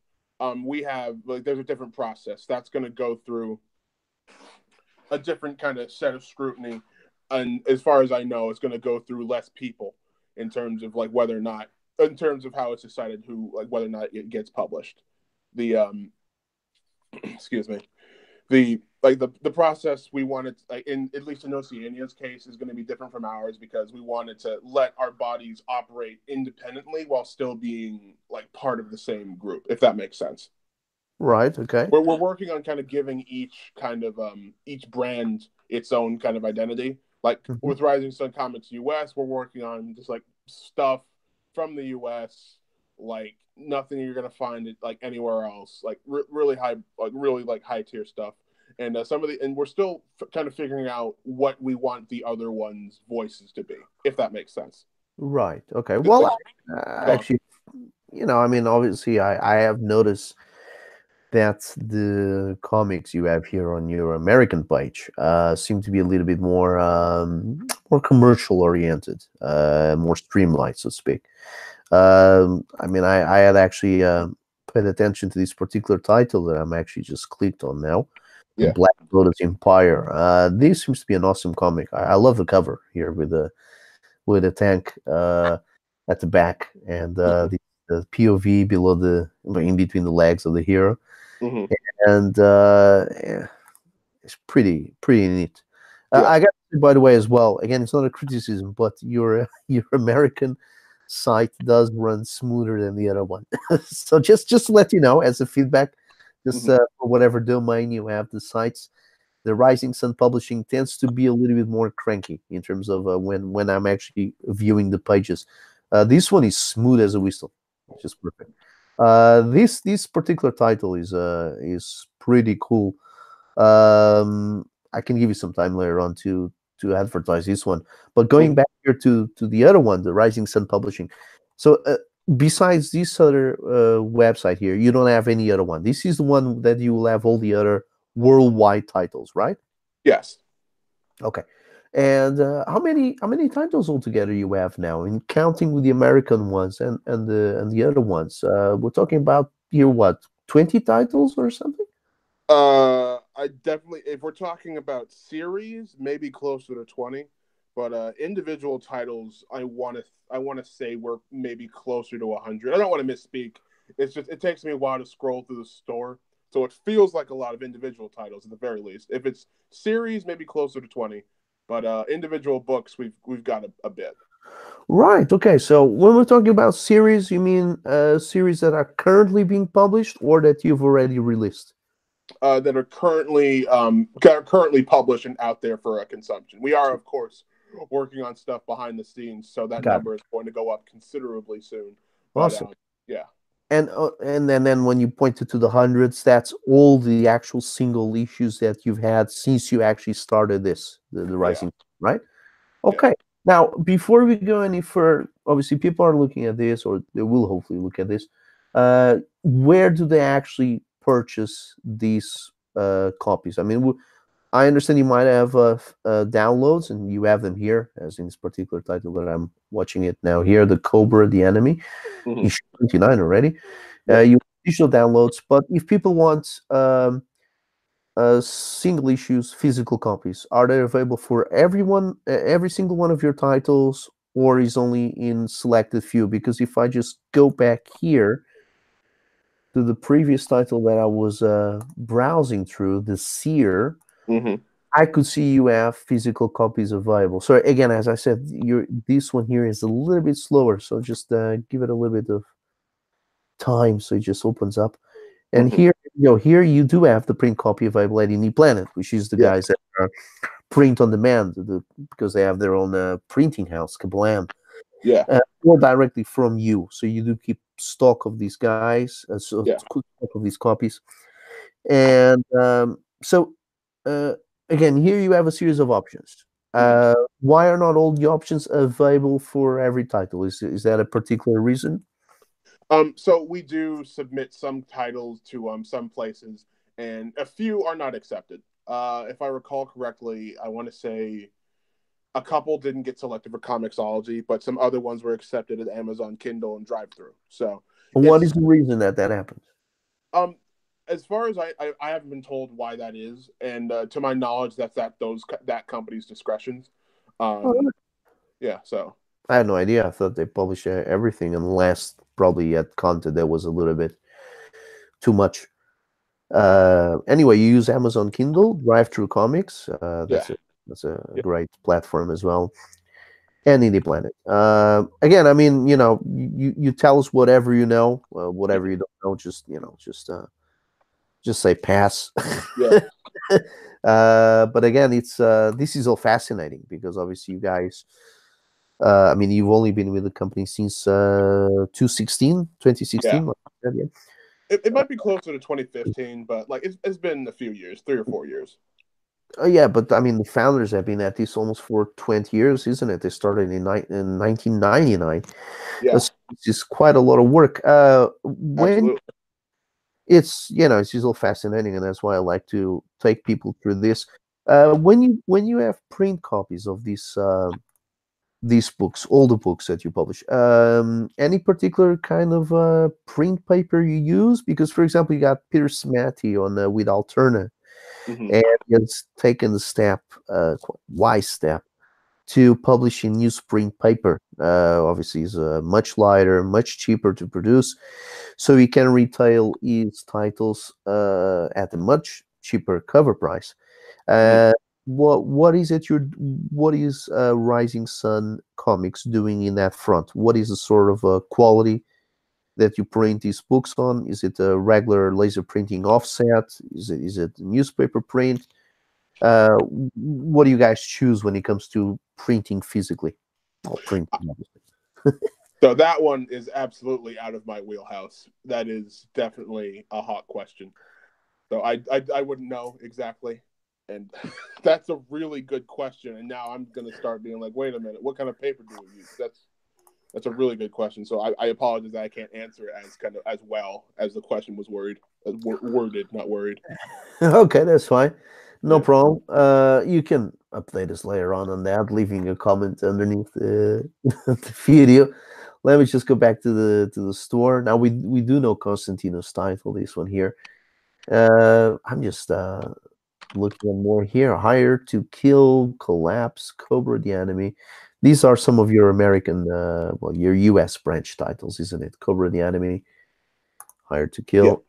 Speaker 2: we have like there's a different process that's going to go through a different kind of set of scrutiny, and as far as I know, it's going to go through less people in terms of like whether or not, in terms of how it's decided who like whether or not it gets published. The excuse me, the process we wanted like in at least in Oceania's case is going to be different from ours because we wanted to let our bodies operate independently while still being like part of the same group, if that makes sense.
Speaker 1: Right. Okay.
Speaker 2: We're working on kind of giving each brand its own kind of identity. Like
Speaker 1: Mhm.
Speaker 2: with Rising Sun Comics US, we're working on just like stuff from the US, like nothing you're gonna find it like anywhere else. Like really high, like really like high tier stuff. And some of the and we're still kind of figuring out what we want the other ones' voices to be, if that makes sense.
Speaker 1: Right. Okay.
Speaker 2: Like,
Speaker 1: Well,
Speaker 2: go on.
Speaker 1: actually, I mean, obviously, I have noticed that the comics you have here on your American page seem to be a little bit more more commercial oriented, more streamlined, so to speak. I mean, I had actually paid attention to this particular title that I'm actually just clicked on now, the
Speaker 2: Yeah.
Speaker 1: Black Lotus Empire. This seems to be an awesome comic. I love the cover here with a tank at the back and
Speaker 2: Mm-hmm.
Speaker 1: the POV below the in between the legs of the hero,
Speaker 2: Mm-hmm.
Speaker 1: and yeah, it's pretty neat.
Speaker 2: Yeah.
Speaker 1: I got to say, by the way, as well. Again, it's not a criticism, but your your American site does run smoother than the other one. So just to let you know, as a feedback, just
Speaker 2: Mm-hmm.
Speaker 1: for whatever domain you have, the sites, the Rising Sun Publishing tends to be a little bit more cranky in terms of when I'm actually viewing the pages. This one is smooth as a whistle, which is perfect. This particular title is pretty cool. I can give you some time later on to advertise this one. But going
Speaker 2: Mm-hmm.
Speaker 1: back here to the other one, the Rising Sun Publishing. So besides this other website here, you don't have any other one. This is the one that you will have all the other worldwide titles, right?
Speaker 2: Yes.
Speaker 1: Okay. And how many titles altogether you have now, in counting with the American ones and the other ones? We're talking about here what 20 titles or something?
Speaker 2: I definitely, if we're talking about series, maybe closer to 20, but individual titles, I want to say we're maybe closer to 100. I don't want to misspeak. It's just it takes me a while to scroll through the store, so it feels like a lot of individual titles at the very least. If it's series, maybe closer to 20, but individual books, we've got a bit.
Speaker 1: Right. Okay. So when we're talking about series, you mean series that are currently being published or that you've already released?
Speaker 2: That are currently published and out there for consumption. We are, of course, working on stuff behind the scenes, so that
Speaker 1: Got it.
Speaker 2: number is going to go up considerably soon. But
Speaker 1: Awesome.
Speaker 2: yeah,
Speaker 1: And then when you pointed to the hundreds, that's all the actual single issues that you've had since you actually started this, the
Speaker 2: yeah,
Speaker 1: Rising, right?
Speaker 2: yeah.
Speaker 1: Okay. Now, before we go any further, obviously people are looking at this, or they will hopefully look at this. Where do they actually purchase these copies? I mean, I understand you might have downloads, and you have them here, as in this particular title that I'm watching it now here, the Cobra, the Enemy,
Speaker 2: Hmm.
Speaker 1: issue 29 already.
Speaker 2: Yeah.
Speaker 1: You digital downloads, but if people want single issues, physical copies, are they available for everyone, every single one of your titles, or is only in selected few? Because if I just go back here to the previous title that I was browsing through, the Seer,
Speaker 2: Hmm.
Speaker 1: I could see you have physical copies available. So again, as I said, this one here is a little bit slower. So just give it a little bit of time, so it just opens up. And
Speaker 2: Hmm.
Speaker 1: here, here you do have the print copy available at Indie Planet, which is the
Speaker 2: Yeah.
Speaker 1: guys that are print on demand, because they have their own printing house, Kablam,
Speaker 2: Yeah.
Speaker 1: or directly from you. So you do keep stock of these guys, so
Speaker 2: Yeah.
Speaker 1: stock of these copies. And so, uh, again, here you have a series of options.
Speaker 2: Hmm.
Speaker 1: Why are not all the options available for every title? Is that a particular reason?
Speaker 2: So we do submit some titles to some places, and a few are not accepted. If I recall correctly, I want to say a couple didn't get selected for Comixology, but some other ones were accepted at Amazon Kindle and Drive Through. So
Speaker 1: What is
Speaker 2: it's
Speaker 1: the reason that that happens?
Speaker 2: um as far as I haven't been told why that is, and to my knowledge, that's that company's discretions. Um, yeah. So
Speaker 1: I had no idea. I thought they published everything, unless probably at content that was a little bit too much. Anyway, you use Amazon Kindle, Drive Through Comics.
Speaker 2: yeah,
Speaker 1: That's a
Speaker 2: yeah,
Speaker 1: great platform as well, and Indie Planet. Again, I mean, you tell us whatever you know,
Speaker 2: yeah,
Speaker 1: whatever you don't know, just say pass.
Speaker 2: yeah,
Speaker 1: But again, it's this is all fascinating because obviously you guys. I mean, you've only been with the company since 2016,
Speaker 2: yeah.
Speaker 1: 2016. Like I said, yeah.
Speaker 2: It might be closer to 2015, but like it's been a few years, 3 or 4 years.
Speaker 1: Yeah, but I mean, the founders have been at this almost for 20 years, isn't it? They started in 1999.
Speaker 2: Yeah,
Speaker 1: This is quite a lot of work. When
Speaker 2: absolutely.
Speaker 1: it's just all fascinating, and that's why I like to take people through this. When you have print copies of these books, all the books that you publish, any particular kind of print paper you use? Because, for example, you got Peter Smatty on with Alterna,
Speaker 2: Hmm.
Speaker 1: and he has taken the step, quite wise step, to publish in newsprint paper. Obviously, it's much lighter, much cheaper to produce, so he can retail his titles at a much cheaper cover price.
Speaker 2: Hmm.
Speaker 1: Uh, what is Rising Sun Comics doing in that front? What is the sort of quality that you print these books on? Is it a regular laser printing offset? Is it newspaper print? What do you guys choose when it comes to printing physically? Well, printing, obviously.
Speaker 2: So that one is absolutely out of my wheelhouse. That is definitely a hot question. So I wouldn't know exactly, and that's a really good question. And now I'm gonna start being like, wait a minute, what kind of paper do we use? That's a really good question. So I apologize that I can't answer it as kind of as well as the question was worded, not worried.
Speaker 1: Okay, that's fine. No
Speaker 2: Yeah,
Speaker 1: problem. You can update us later on that, leaving a comment underneath the video. Let me just go back to the store. Now we do know Constantino's title, this one here. I'm just looking at more here. Hire to Kill, Collapse, Cobra the Enemy. These are some of your American, well, your US branch titles, isn't it? Cobra the Enemy, Hire to
Speaker 2: yeah.
Speaker 1: Kill.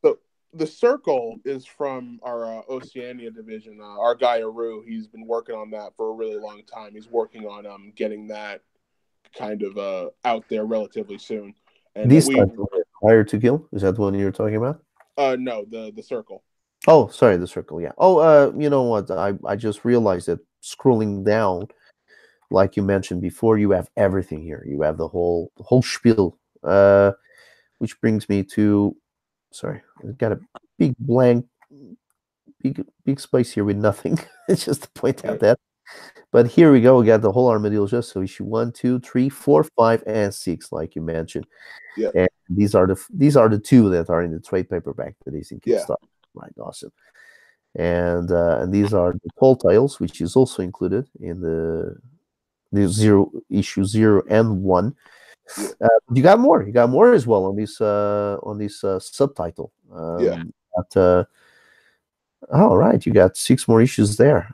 Speaker 2: So the circle is from our Oceania division. Our guy Aru, he's been working on that for a really long time. He's working on getting that kind of out there relatively soon. And
Speaker 1: This
Speaker 2: we
Speaker 1: title, here, Hire to Kill, is that the one you're talking about?
Speaker 2: no, the circle.
Speaker 1: Oh, sorry, the circle. Yeah. Oh, you know what? I just realized that scrolling down, like you mentioned before, you have everything here. You have the whole spiel. Which brings me to, sorry, I've got a big blank, big space here with nothing. It's just to point
Speaker 2: Yeah,
Speaker 1: out that. But here we go. We got the whole armadillo just so issue one, two, three, four, five, and six, like you mentioned.
Speaker 2: yeah,
Speaker 1: And these are the two that are in the trade paperback that is in
Speaker 2: yeah.
Speaker 1: Kickstarter. Right, awesome. and these are the tall tales, which is also included in the zero issue 0 and 1.
Speaker 2: Yeah.
Speaker 1: You got more. You got more as well on this subtitle.
Speaker 2: Yeah.
Speaker 1: But, all right, you got six more issues there.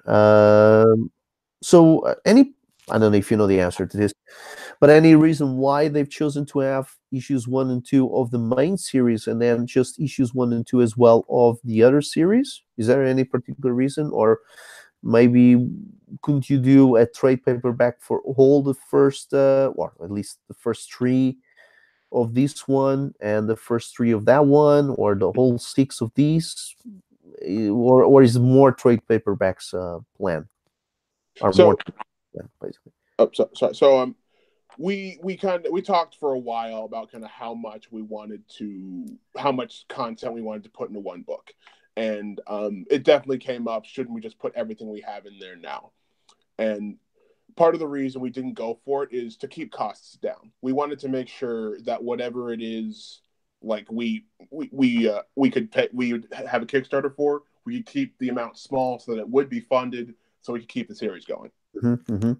Speaker 1: So, any I don't know if you know the answer to this, but any reason why they've chosen to have issues 1 and 2 of the main series and then just issues 1 and 2 as well of the other series? Is there any particular reason, or maybe couldn't you do a trade paperback for all the first, or at least the first three of this one and the first three of that one, or the whole six of these, or is more trade paperbacks planned, or more
Speaker 2: So,
Speaker 1: planned, basically?
Speaker 2: sorry. So, we talked for a while about kind of how much content we wanted to put into one book, and it definitely came up. Shouldn't we just put everything we have in there now? And part of the reason we didn't go for it is to keep costs down. We wanted to make sure that whatever it is, like we could pay, we would have a Kickstarter for, we could keep the amount small so that it would be funded, so we could keep the series going.
Speaker 1: Mm-hmm.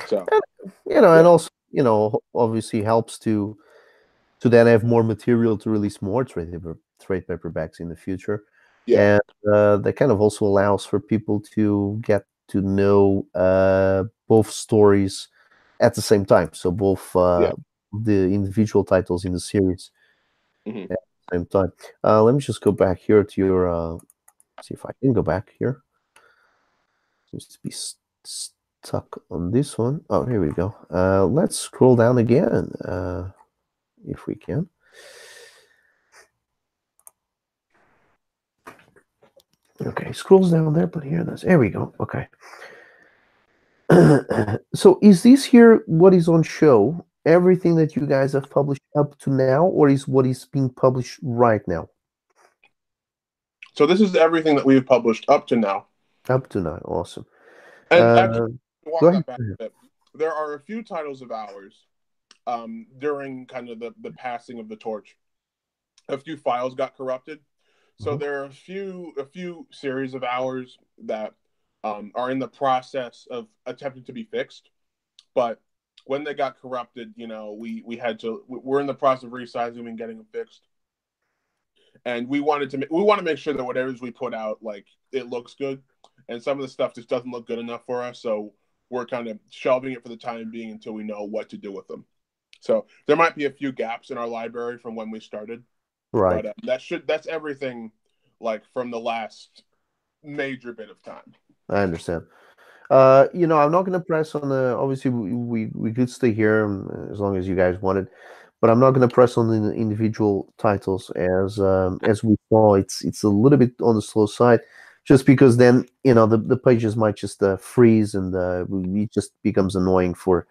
Speaker 2: So
Speaker 1: And, and
Speaker 2: yeah,
Speaker 1: also, obviously helps to then have more material to release more trade paperbacks in the future,
Speaker 2: yeah,
Speaker 1: and that kind of also allows for people to get to know both stories at the same time. So both
Speaker 2: yeah.
Speaker 1: the individual titles in the series
Speaker 2: Hmm.
Speaker 1: at the same time. Let me just go back here to your. See if I can go back here. Seems to be stuck on this one. Oh, here we go. Let's scroll down again, if we can. Okay, scrolls down there, but here, there we go. Okay. So is this here what is on show? Everything that you guys have published up to now, or is what is being published right now?
Speaker 2: So this is everything that we've published up to now.
Speaker 1: Up to now, awesome.
Speaker 2: And actually,
Speaker 1: Uh,
Speaker 2: to
Speaker 1: Go
Speaker 2: walk
Speaker 1: ahead.
Speaker 2: that back a bit, there are a few titles of ours during kind of the passing of the torch. A few files got corrupted, so
Speaker 1: Mhm.
Speaker 2: there are a few series of ours that are in the process of attempting to be fixed. But when they got corrupted, we had to. We're in the process of resizing them and getting them fixed. And we want to make sure that whatever we put out, like, it looks good, and some of the stuff just doesn't look good enough for us, so we're kind of shelving it for the time being until we know what to do with them. So there might be a few gaps in our library from when we started, but
Speaker 1: Right,
Speaker 2: that's everything, like, from the last major bit of time.
Speaker 1: I understand. I'm not going to press on the. Obviously, we could stay here as long as you guys wanted, but I'm not going to press on the individual titles as we saw. It's a little bit on the slow side, just because then the pages might just freeze and it just becomes annoying for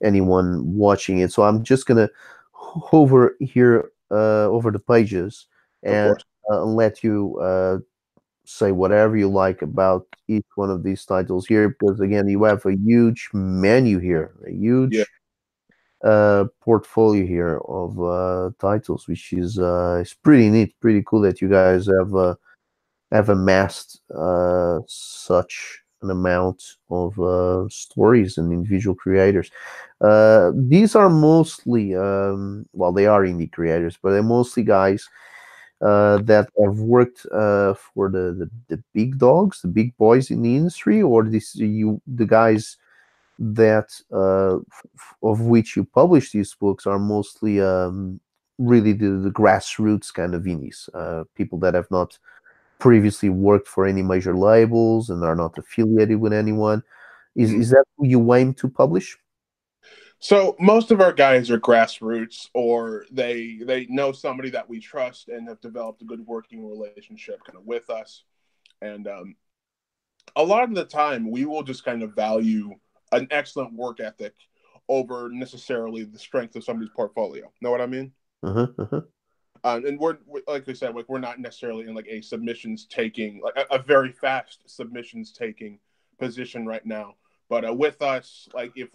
Speaker 1: anyone watching it. So I'm just gonna hover here over the pages
Speaker 2: Of
Speaker 1: and
Speaker 2: course.
Speaker 1: let you say whatever you like about each one of these titles here, because again, you have a huge menu here, a
Speaker 2: Yeah.
Speaker 1: huge portfolio here of titles, which is pretty neat, pretty cool that you guys have amassed such an amount of stories and individual creators. These are mostly, well, they are indie creators, but they're mostly guys that have worked for the big dogs, the big boys in the industry, or the guys that of which you publish these books are mostly really the grassroots kind of indies, people that have not previously worked for any major labels and are not affiliated with anyone. Is
Speaker 2: Mhm.
Speaker 1: is that who you aim to publish?
Speaker 2: So most of our guys are grassroots, or they know somebody that we trust and have developed a good working relationship kind of with us. And a lot of the time, we will just kind of value an excellent work ethic over necessarily the strength of somebody's portfolio. Know what I mean?
Speaker 1: Uh-huh, uh-huh.
Speaker 2: And like we said, like, we're not necessarily in like a submissions taking, like a very fast submissions taking position right now. But with us, like, if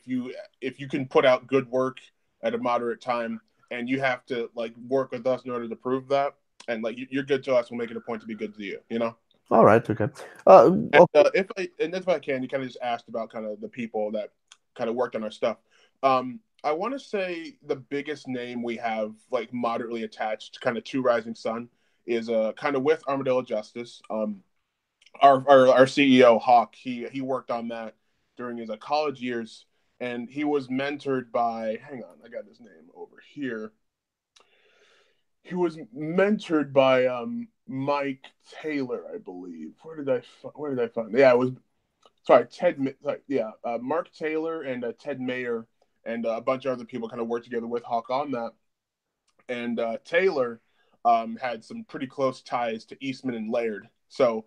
Speaker 2: you can put out good work at a moderate time, and you have to, like, work with us in order to prove that, and, like, you're good to us, we'll make it a point to be good to you. You know?
Speaker 1: All right. Okay.
Speaker 2: And
Speaker 1: Okay.
Speaker 2: if I can, you kind of just asked about kind of the people that kind of worked on our stuff. I want to say the biggest name we have like moderately attached kind of to Rising Sun is kind of with Armadillo Justice. Our CEO Hawk, he worked on that during his college years, and he was mentored by. Hang on, I got his name over here. He was mentored by Mike Taylor, I believe. Where did I find? Yeah, it was sorry, yeah, Mark Taylor and Ted Mayer and a bunch of other people kind of worked together with Hawk on that. And Taylor had some pretty close ties to Eastman and Laird. So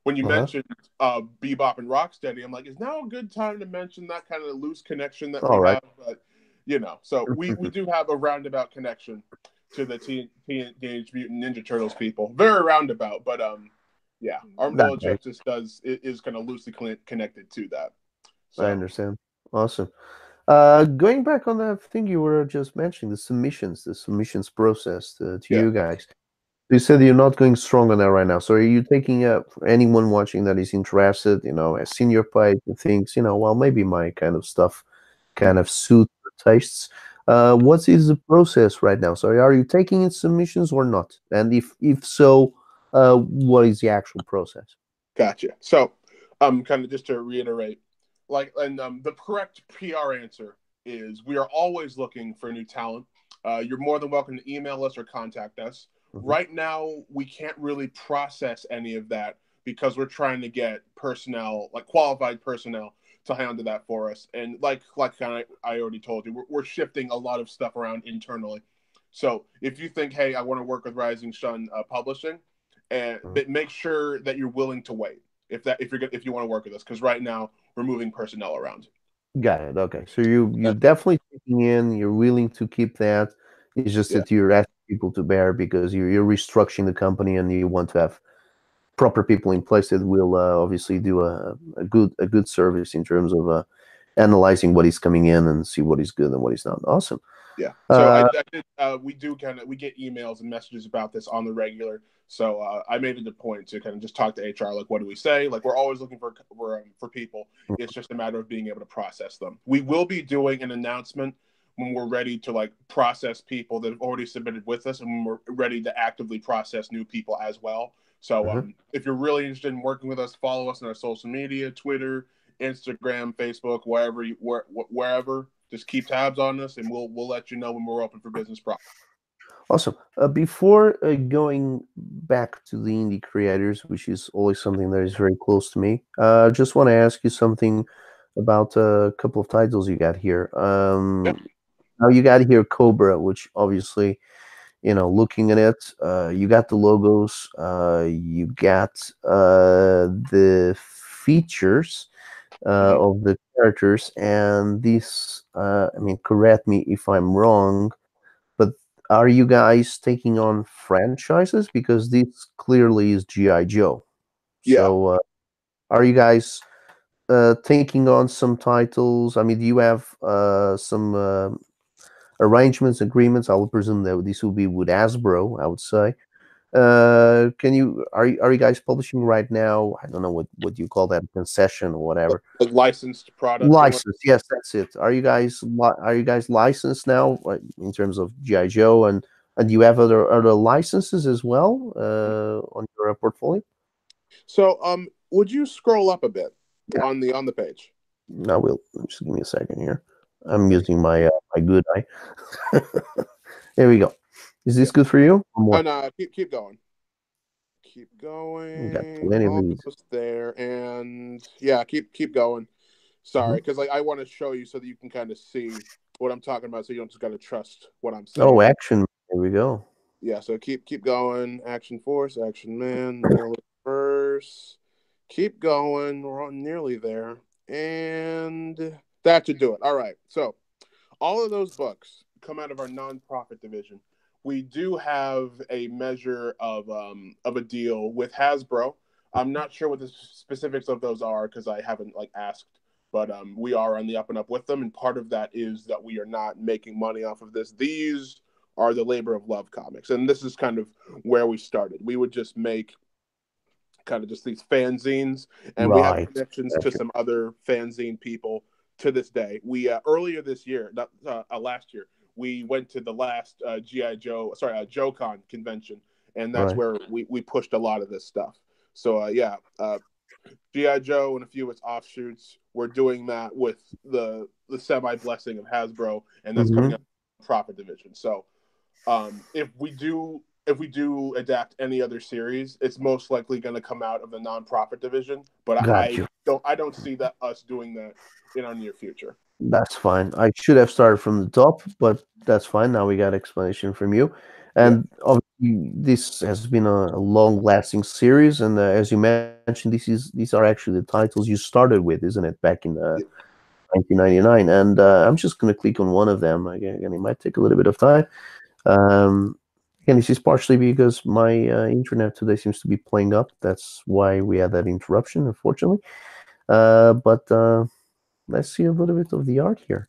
Speaker 2: when you
Speaker 1: Uh-huh.
Speaker 2: mentioned Bebop and Rocksteady, I'm like, is now a good time to mention that kind of loose connection that we
Speaker 1: All right.
Speaker 2: have? But so we do have a roundabout connection to the Teenage Mutant Ninja Turtles people. Very roundabout, but yeah,
Speaker 1: That
Speaker 2: Armadillo
Speaker 1: way.
Speaker 2: Justice is kind of loosely connected to that.
Speaker 1: I
Speaker 2: So
Speaker 1: understand. Awesome. Going back on that thing you were just mentioning, the submissions process to
Speaker 2: yeah,
Speaker 1: you guys. You said you're not going strong on that right now. So are you taking up anyone watching that is interested, has seen your page and thinks, well, maybe my kind of stuff kind
Speaker 2: mhm,
Speaker 1: of suits their tastes. What is the process right now? So are you taking in submissions or not? And if so, what is the actual process?
Speaker 2: gotcha. So kind of just to reiterate, and the correct PR answer is we are always looking for new talent. You're more than welcome to email us or contact us.
Speaker 1: Hmm.
Speaker 2: Right now, we can't really process any of that because we're trying to get personnel, like qualified personnel, to handle that for us. And like kind of I already told you, we're shifting a lot of stuff around internally. So if you think, hey, I want to work with Rising Sun Publishing, and but make sure that you're willing to wait if you want to work with us, because right now we're moving personnel around.
Speaker 1: Got it. Okay. So you
Speaker 2: That,
Speaker 1: definitely taking in, you're willing to keep that. It's just
Speaker 2: yeah,
Speaker 1: that you're asking people to bear because you're restructuring the company and you want to have proper people in place that will obviously do a good service in terms of analyzing what is coming in and see what is good and what is not. Awesome.
Speaker 2: yeah. So
Speaker 1: Uh,
Speaker 2: we do kind of we get emails and messages about this on the regular. So I made it a point to kind of just talk to HR. Like, what do we say? Like, we're always looking for people. It's just a matter of being able to process them. We will be doing an announcement when we're ready to like process people that have already submitted with us, and when we're ready to actively process new people as well. So
Speaker 1: uh-huh.
Speaker 2: if you're really interested in working with us, follow us on our social media: Twitter, Instagram, Facebook, wherever. Just keep tabs on us, and we'll let you know when we're open for business proper.
Speaker 1: Awesome. Before going back to the indie creators, which is always something that is very close to me, just want to ask you something about a couple of titles you got here.
Speaker 2: Yeah,
Speaker 1: Now you got here Cobra, which obviously, looking at it, you got the logos, you got the features
Speaker 2: mm-hmm.
Speaker 1: of the characters, and this, I mean, correct me if I'm wrong, but are you guys taking on franchises? Because this clearly is G.I. Joe.
Speaker 2: Yeah.
Speaker 1: So, are you guys taking on some titles? I mean, do you have some arrangements, agreements? I would presume that this will be with Hasbro, I would say. Are you guys publishing right now? I don't know what you call that, concession or whatever.
Speaker 2: Like licensed product or what?
Speaker 1: License, yes, that's it. Are you guys licensed now, like, in terms of GI Joe, and do you have other licenses as well on your portfolio?
Speaker 2: So would you scroll up a bit
Speaker 1: Yeah,
Speaker 2: on the page?
Speaker 1: I will. Just give me a second here. I'm
Speaker 2: Thank
Speaker 1: using my good eye. There we go. Is
Speaker 2: you.
Speaker 1: this good for you? Or
Speaker 2: Yeah.
Speaker 1: more?
Speaker 2: And keep going. Keep
Speaker 1: We got
Speaker 2: going.
Speaker 1: plenty of these.
Speaker 2: Almost there. And yeah, keep going. Sorry,
Speaker 1: Mhm.
Speaker 2: because like I want to show you so that you can kind of see what I'm talking about, so you don't just gotta trust what I'm
Speaker 1: Oh,
Speaker 2: saying.
Speaker 1: action. There we go.
Speaker 2: Yeah, so keep going. Action Force, Action Man, Nearly Verse. Keep going. We're nearly there. And that should do it. All right. So all of those books come out of our nonprofit division. We do have a measure of a deal with Hasbro. I'm not sure what the specifics of those are because I haven't like asked, but we are on the up and up with them, and part of that is that we are not making money off of this. These are the labor of love comics, and this is kind of where we started. We would just make kind of just these fanzines, and we have
Speaker 1: Right.
Speaker 2: connections to
Speaker 1: Gotcha.
Speaker 2: some other fanzine people to this day. We earlier this year, not last year, we went to the last GI Joe, sorry, JoeCon convention, and that's
Speaker 1: Right.
Speaker 2: where we pushed a lot of this stuff. So yeah, GI Joe and a few of its offshoots. We're doing that with the semi blessing of Hasbro, and that's coming
Speaker 1: Hmm.
Speaker 2: up profit division. So if we do adapt any other series, it's most likely going to come out of the nonprofit division. But
Speaker 1: Got you.
Speaker 2: I don't see that us doing that in our near future.
Speaker 1: That's fine. I should have started from the top, but that's fine. Now we got explanation from you.
Speaker 2: Yeah,
Speaker 1: And obviously, this has been a long-lasting series, and as you mentioned, these are actually the titles you started with, isn't it? Back in
Speaker 2: yeah,
Speaker 1: 1999, and I'm just going to click on one of them. Again, it might take a little bit of time. Um, Again, this is partially because my internet today seems to be playing up. That's why we had that interruption, unfortunately. But let's see a little bit of the art here.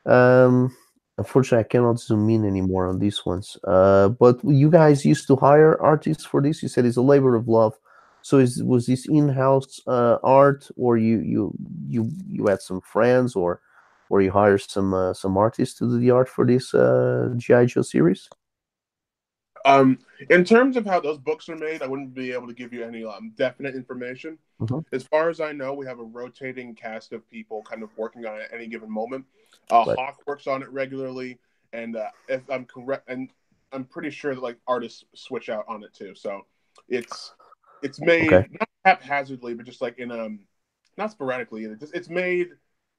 Speaker 1: Um, Unfortunately, I cannot zoom in anymore on these ones. But you guys used to hire artists for this. You said it's a labor of love. So was this in-house art, or you had some friends, or you hired some artists to do the art for this GI Joe series?
Speaker 2: Um, in terms of how those books are made, I wouldn't be able to give you any definite information.
Speaker 1: Hmm.
Speaker 2: As far as I know, we have a rotating cast of people kind of working on it at any given moment.
Speaker 1: Right.
Speaker 2: Hawk works on it regularly, and if I'm correct, and I'm pretty sure that like artists switch out on it too. So it's it's
Speaker 1: Okay.
Speaker 2: made not haphazardly, but just like in not sporadically either. Just it's made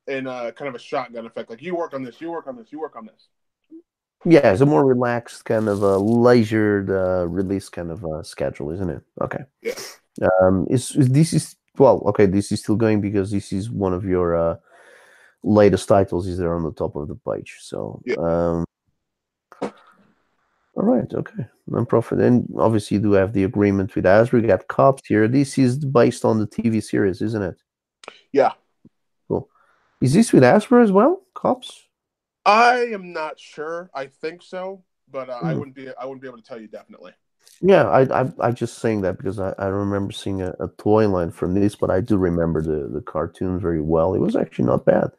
Speaker 2: in a kind of a shotgun effect. Like you work on this, you work on this, you work on this.
Speaker 1: Yeah, it's a more relaxed kind of a leisured release kind of schedule, isn't it? Okay.
Speaker 2: Yeah,
Speaker 1: Is this is well, okay, this is still going because this is one of your latest titles is there on the top of the page. So,
Speaker 2: yeah,
Speaker 1: all right, okay, non-profit, and obviously you do have the agreement with Asbury. You got Cops here. This is based on the TV series, isn't it?
Speaker 2: yeah.
Speaker 1: Cool. Is this with Asbury as well? Cops?
Speaker 2: I am not sure. I think so, but
Speaker 1: Hmm.
Speaker 2: I wouldn't be able to tell you definitely.
Speaker 1: Yeah, I just saying that because I remember seeing a toy line from this, but I do remember the cartoon very well. It was actually not bad.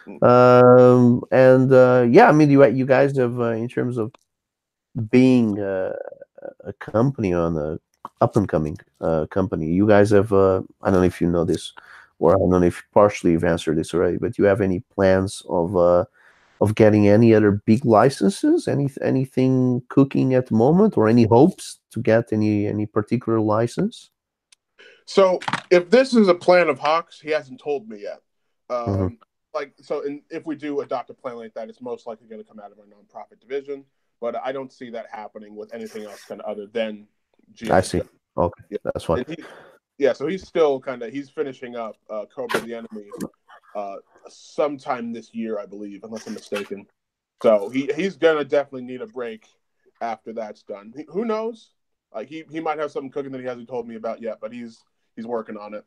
Speaker 2: Mm.
Speaker 1: And yeah, I mean, you guys have in terms of being a company on a up and coming company. You guys have I don't know if you know this, or I don't know if partially you've answered this already, but you have any plans of getting any other big licenses? Anything cooking at the moment, or any hopes to get any particular license?
Speaker 2: So if this is a plan of Hawks, he hasn't told me yet.
Speaker 1: Hmm.
Speaker 2: Like so, and if we do adopt a plan like that, it's most likely going to come out of our nonprofit division. But I don't see that happening with anything else kind of other than
Speaker 1: I
Speaker 2: GI Joe.
Speaker 1: see. Okay,
Speaker 2: Yeah,
Speaker 1: that's fine.
Speaker 2: and yeah, so he's still kind of he's finishing up Cobra the Enemy uh, sometime this year, I believe, unless I'm mistaken. So he's gonna definitely need a break after that's done. Who knows? Like he might have something cooking that he hasn't told me about yet, but he's working on it.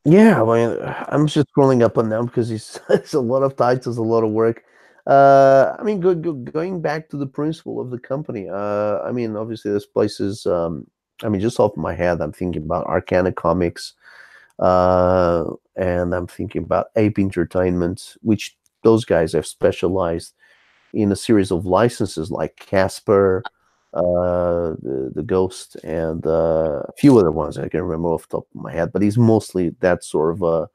Speaker 1: Yeah, I mean, I'm just scrolling up and down because it's a lot of titles, a lot of work. I mean, going back to the principle of the company. I mean, obviously, there's places. I mean, just off my head, I'm thinking about Arcana Comics, uh, and I'm thinking about Ape Entertainment, which those guys have specialized in a series of licenses like Casper, the Ghost, and a few other ones I can remember off the top of my head. But he's mostly that sort of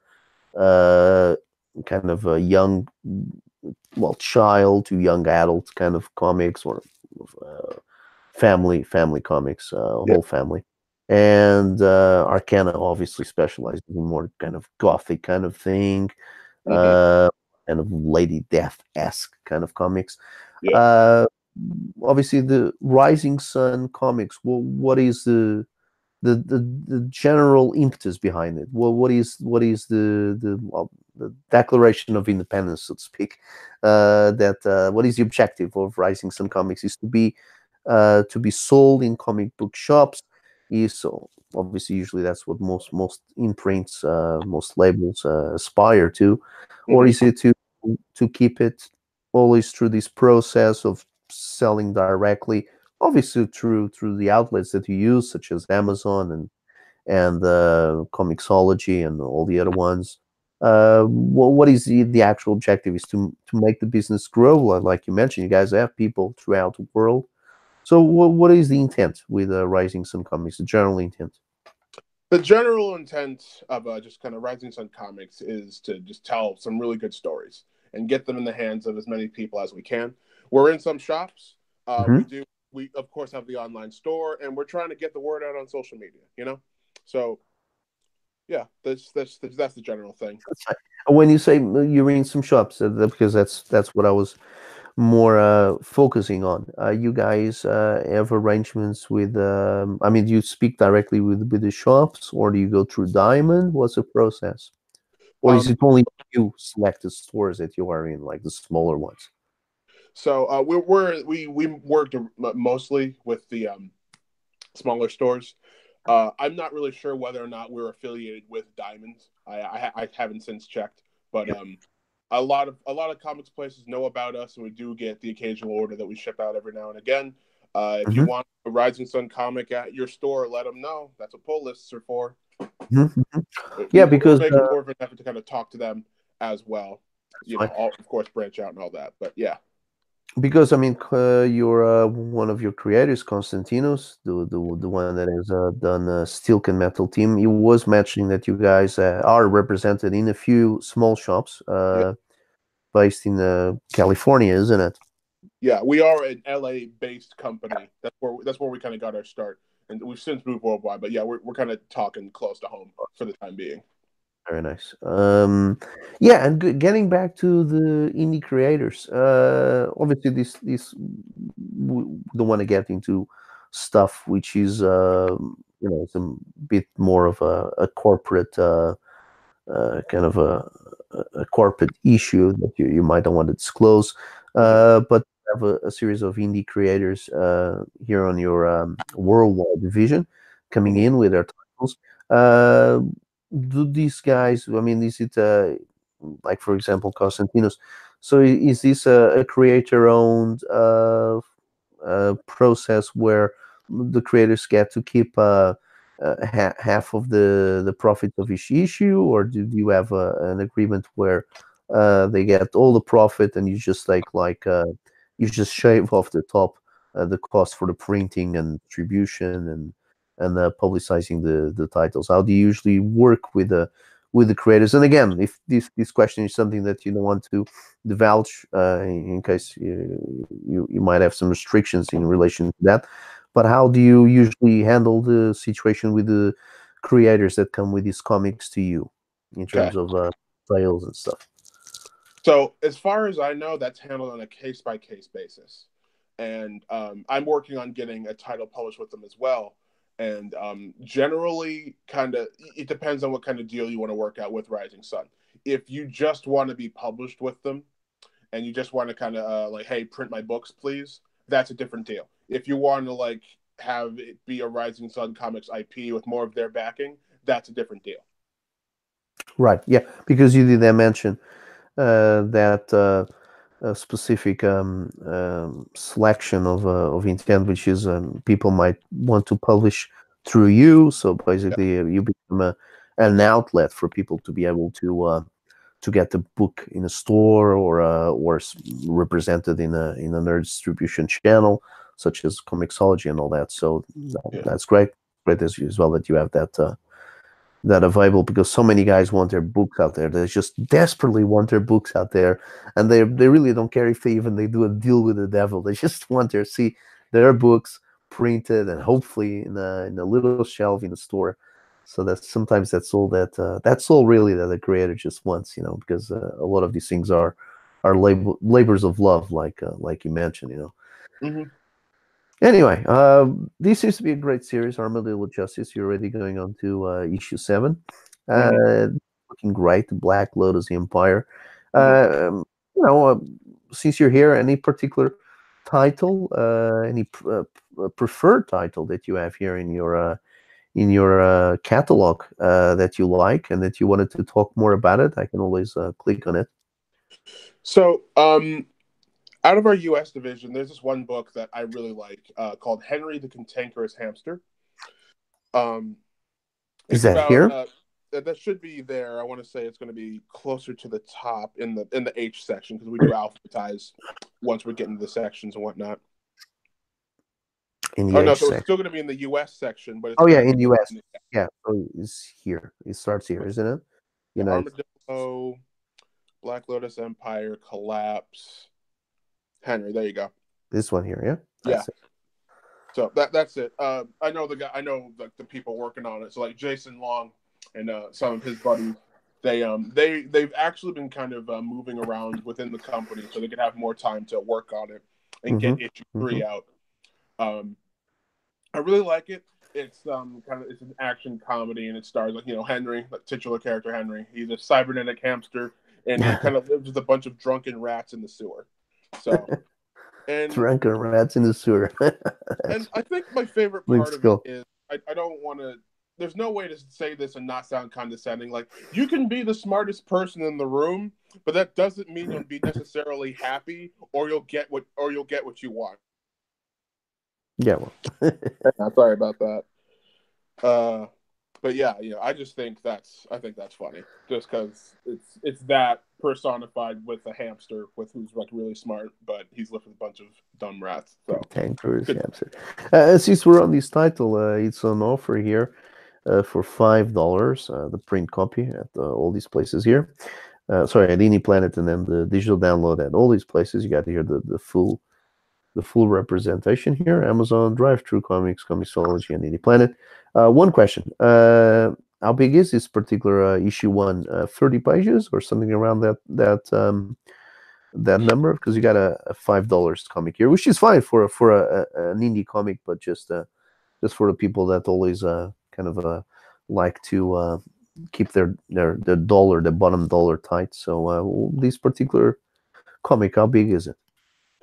Speaker 1: a kind of a young, well, child to young adult kind of comics, or uh, family comics,
Speaker 2: Yeah.
Speaker 1: whole family. And Arcana obviously specializes in more kind of gothic kind of thing,
Speaker 2: Hmm.
Speaker 1: uh, kind of Lady Death esque kind of comics.
Speaker 2: Yeah.
Speaker 1: Uh, Obviously, the Rising Sun comics. Well, what is the general impetus behind it? Well, what is the Declaration of Independence, so to speak? That what is the objective of Rising Sun comics? Is to be sold in comic book shops. Is so obviously usually that's what most imprints, most labels aspire to, or
Speaker 2: Hmm.
Speaker 1: is it to keep it always through this process of selling directly, obviously through the outlets that you use, such as Amazon and Comixology and all the other ones. What is the actual objective? Is to make the business grow? Like you mentioned, you guys have people throughout the world. So what is the intent with Rising Sun Comics? The general intent.
Speaker 2: The general intent of just kind of Rising Sun Comics is to just tell some really good stories and get them in the hands of as many people as we can. We're in some shops.
Speaker 1: Hmm.
Speaker 2: We of course have the online store, and we're trying to get the word out on social media. So yeah, that's the general thing.
Speaker 1: That's fine. When you say you're in some shops, because that's what I was more focusing on. You guys have arrangements with? I mean, do you speak directly with the shops, or do you go through Diamond? What's the process? Or is
Speaker 2: Um,
Speaker 1: it only you selected stores that you are in, like the smaller ones?
Speaker 2: so we worked mostly with the smaller stores. I'm not really sure whether or not we're affiliated with Diamonds. I haven't since checked, but a lot of comics places know about us, and we do get the occasional order that we ship out every now and again. If you
Speaker 1: Hmm.
Speaker 2: want a Rising Sun comic at your store, let them know. That's what pull lists are for.
Speaker 1: Hmm. Yeah,
Speaker 2: We're
Speaker 1: because
Speaker 2: making more of an effort to kind of talk to them as well.
Speaker 1: that's fine.
Speaker 2: Of course, branch out and all that. But yeah,
Speaker 1: Because I mean, you're one of your creators, Constantinos, the one that has done Steel and Metal Team. He was mentioning that you guys are represented in a few small shops
Speaker 2: yeah,
Speaker 1: based in California, isn't it?
Speaker 2: yeah. We are an LA based company. That's where we kind of got our start, and we've since moved worldwide. But yeah, we're kind of talking close to home for the time being.
Speaker 1: Very nice. Yeah, and getting back to the indie creators, obviously this don't want to get into stuff which is it's a bit more of a corporate kind of a corporate issue that you might not want to disclose.
Speaker 2: Mhm.
Speaker 1: But you have a series of indie creators here on your worldwide division coming
Speaker 2: Mhm.
Speaker 1: in with their titles. Uh, do these guys? I mean, is it like for example, Constantinos? So is this a creator-owned process where the creators get to keep half of the profit of each issue, or do you have an agreement where they get all the profit and you just you just shave off the top the cost for the printing and distribution and publicizing the titles? How do you usually work with the creators? And again, if this question is something that you don't want to divulge, in case you might have some restrictions in relation to that, but how do you usually handle the situation with the creators that come with these comics to you in terms
Speaker 2: Okay.
Speaker 1: of sales and stuff?
Speaker 2: So as far as I know, that's handled on a case by case basis, and I'm working on getting a title published with them as well. And generally, kind of, it depends on what kind of deal you want to work out with Rising Sun. If you just want to be published with them, and you just want to kind of like, hey, print my books, please, that's a different deal. If you want to like have it be a Rising Sun Comics IP with more of their backing, that's a different deal.
Speaker 1: Right. Yeah, because you did mention that a specific selection of intent, which is people might want to publish through you. So
Speaker 2: Yeah,
Speaker 1: basically, you become an outlet for people to be able to get the book in a store or represented in a nerd distribution channel such as Comixology and all that. So
Speaker 2: yeah.
Speaker 1: that's great. Great as well that you have that available because so many guys want their books out there. They just desperately want their books out there, and they really don't care if they do a deal with the devil. They just want to see their books printed and hopefully in a little shelf in the store. So that's all really that the creator just wants, because a lot of these things are labors of love, like you mentioned,
Speaker 2: Hmm.
Speaker 1: Anyway, this seems to be a great series, Armadillo Justice. You're already going on to issue 7.
Speaker 2: Hmm.
Speaker 1: Uh, looking great, Black Lotus Empire.
Speaker 2: Hmm.
Speaker 1: Um, since you're here, any particular title, any preferred title that you have here in your catalog that you like and that you wanted to talk more about it? I can always click on it.
Speaker 2: So, out of our U.S. division, there's this one book that I really like called Henry the Cantankerous Hamster. Um,
Speaker 1: Is
Speaker 2: It's
Speaker 1: that
Speaker 2: about
Speaker 1: here?
Speaker 2: that should be there. I want to say it's going to be closer to the top in the H section because we do alphabetize once we get into the sections and whatnot.
Speaker 1: In the
Speaker 2: Oh no,
Speaker 1: H
Speaker 2: so it's
Speaker 1: section.
Speaker 2: still going to be in the U.S. section, but it's
Speaker 1: Oh
Speaker 2: going
Speaker 1: yeah,
Speaker 2: to
Speaker 1: in
Speaker 2: be
Speaker 1: the US. Yeah, so it's here. It starts here, isn't it?
Speaker 2: yeah,
Speaker 1: United.
Speaker 2: Armadillo, Black Lotus Empire, Collapse, Henry. There you go.
Speaker 1: This one here, yeah?
Speaker 2: Yeah.
Speaker 1: That's it.
Speaker 2: So that's it. I know the guy. I know the people working on it. So like Jason Long and some of his buddies, they've actually been kind of moving around within the company so they could have more time to work on it and get
Speaker 1: Mm-hmm.
Speaker 2: issue
Speaker 1: Mm-hmm.
Speaker 2: three out. Um, I really like it. It's kind of it's an action comedy and it stars like Henry, the titular character Henry. He's a cybernetic hamster and he kind of lives with a bunch of drunken rats in the sewer. So and
Speaker 1: Drunken rats in the sewer.
Speaker 2: And
Speaker 1: That's
Speaker 2: I think my favorite
Speaker 1: links
Speaker 2: part of it
Speaker 1: go.
Speaker 2: is I don't want to. There's no way to say this and not sound condescending. Like you can be the smartest person in the room, but that doesn't mean you'll be necessarily happy or you'll get what you want.
Speaker 1: Yeah, well.
Speaker 2: Yeah, sorry about that. Uh, but yeah, I think that's funny just because it's that personified with a hamster with who's like really smart, but he's lived with a bunch of dumb rats. So
Speaker 1: Tankers,
Speaker 2: good.
Speaker 1: hamster. Since we're on this title, it's on offer here for $5. The print copy at all these places here. Sorry, at Any Planet, and then the digital download at all these places. You got here the full representation here. Amazon, Drive True Comics, Comixology, and Any Planet. One question: how big is this particular issue one? 30 pages or something around that number? Because you got a $5 comic here, which is fine for an indie comic, but just for the people that always kind of like to keep their dollar, the bottom dollar tight. So this particular comic, how big is it?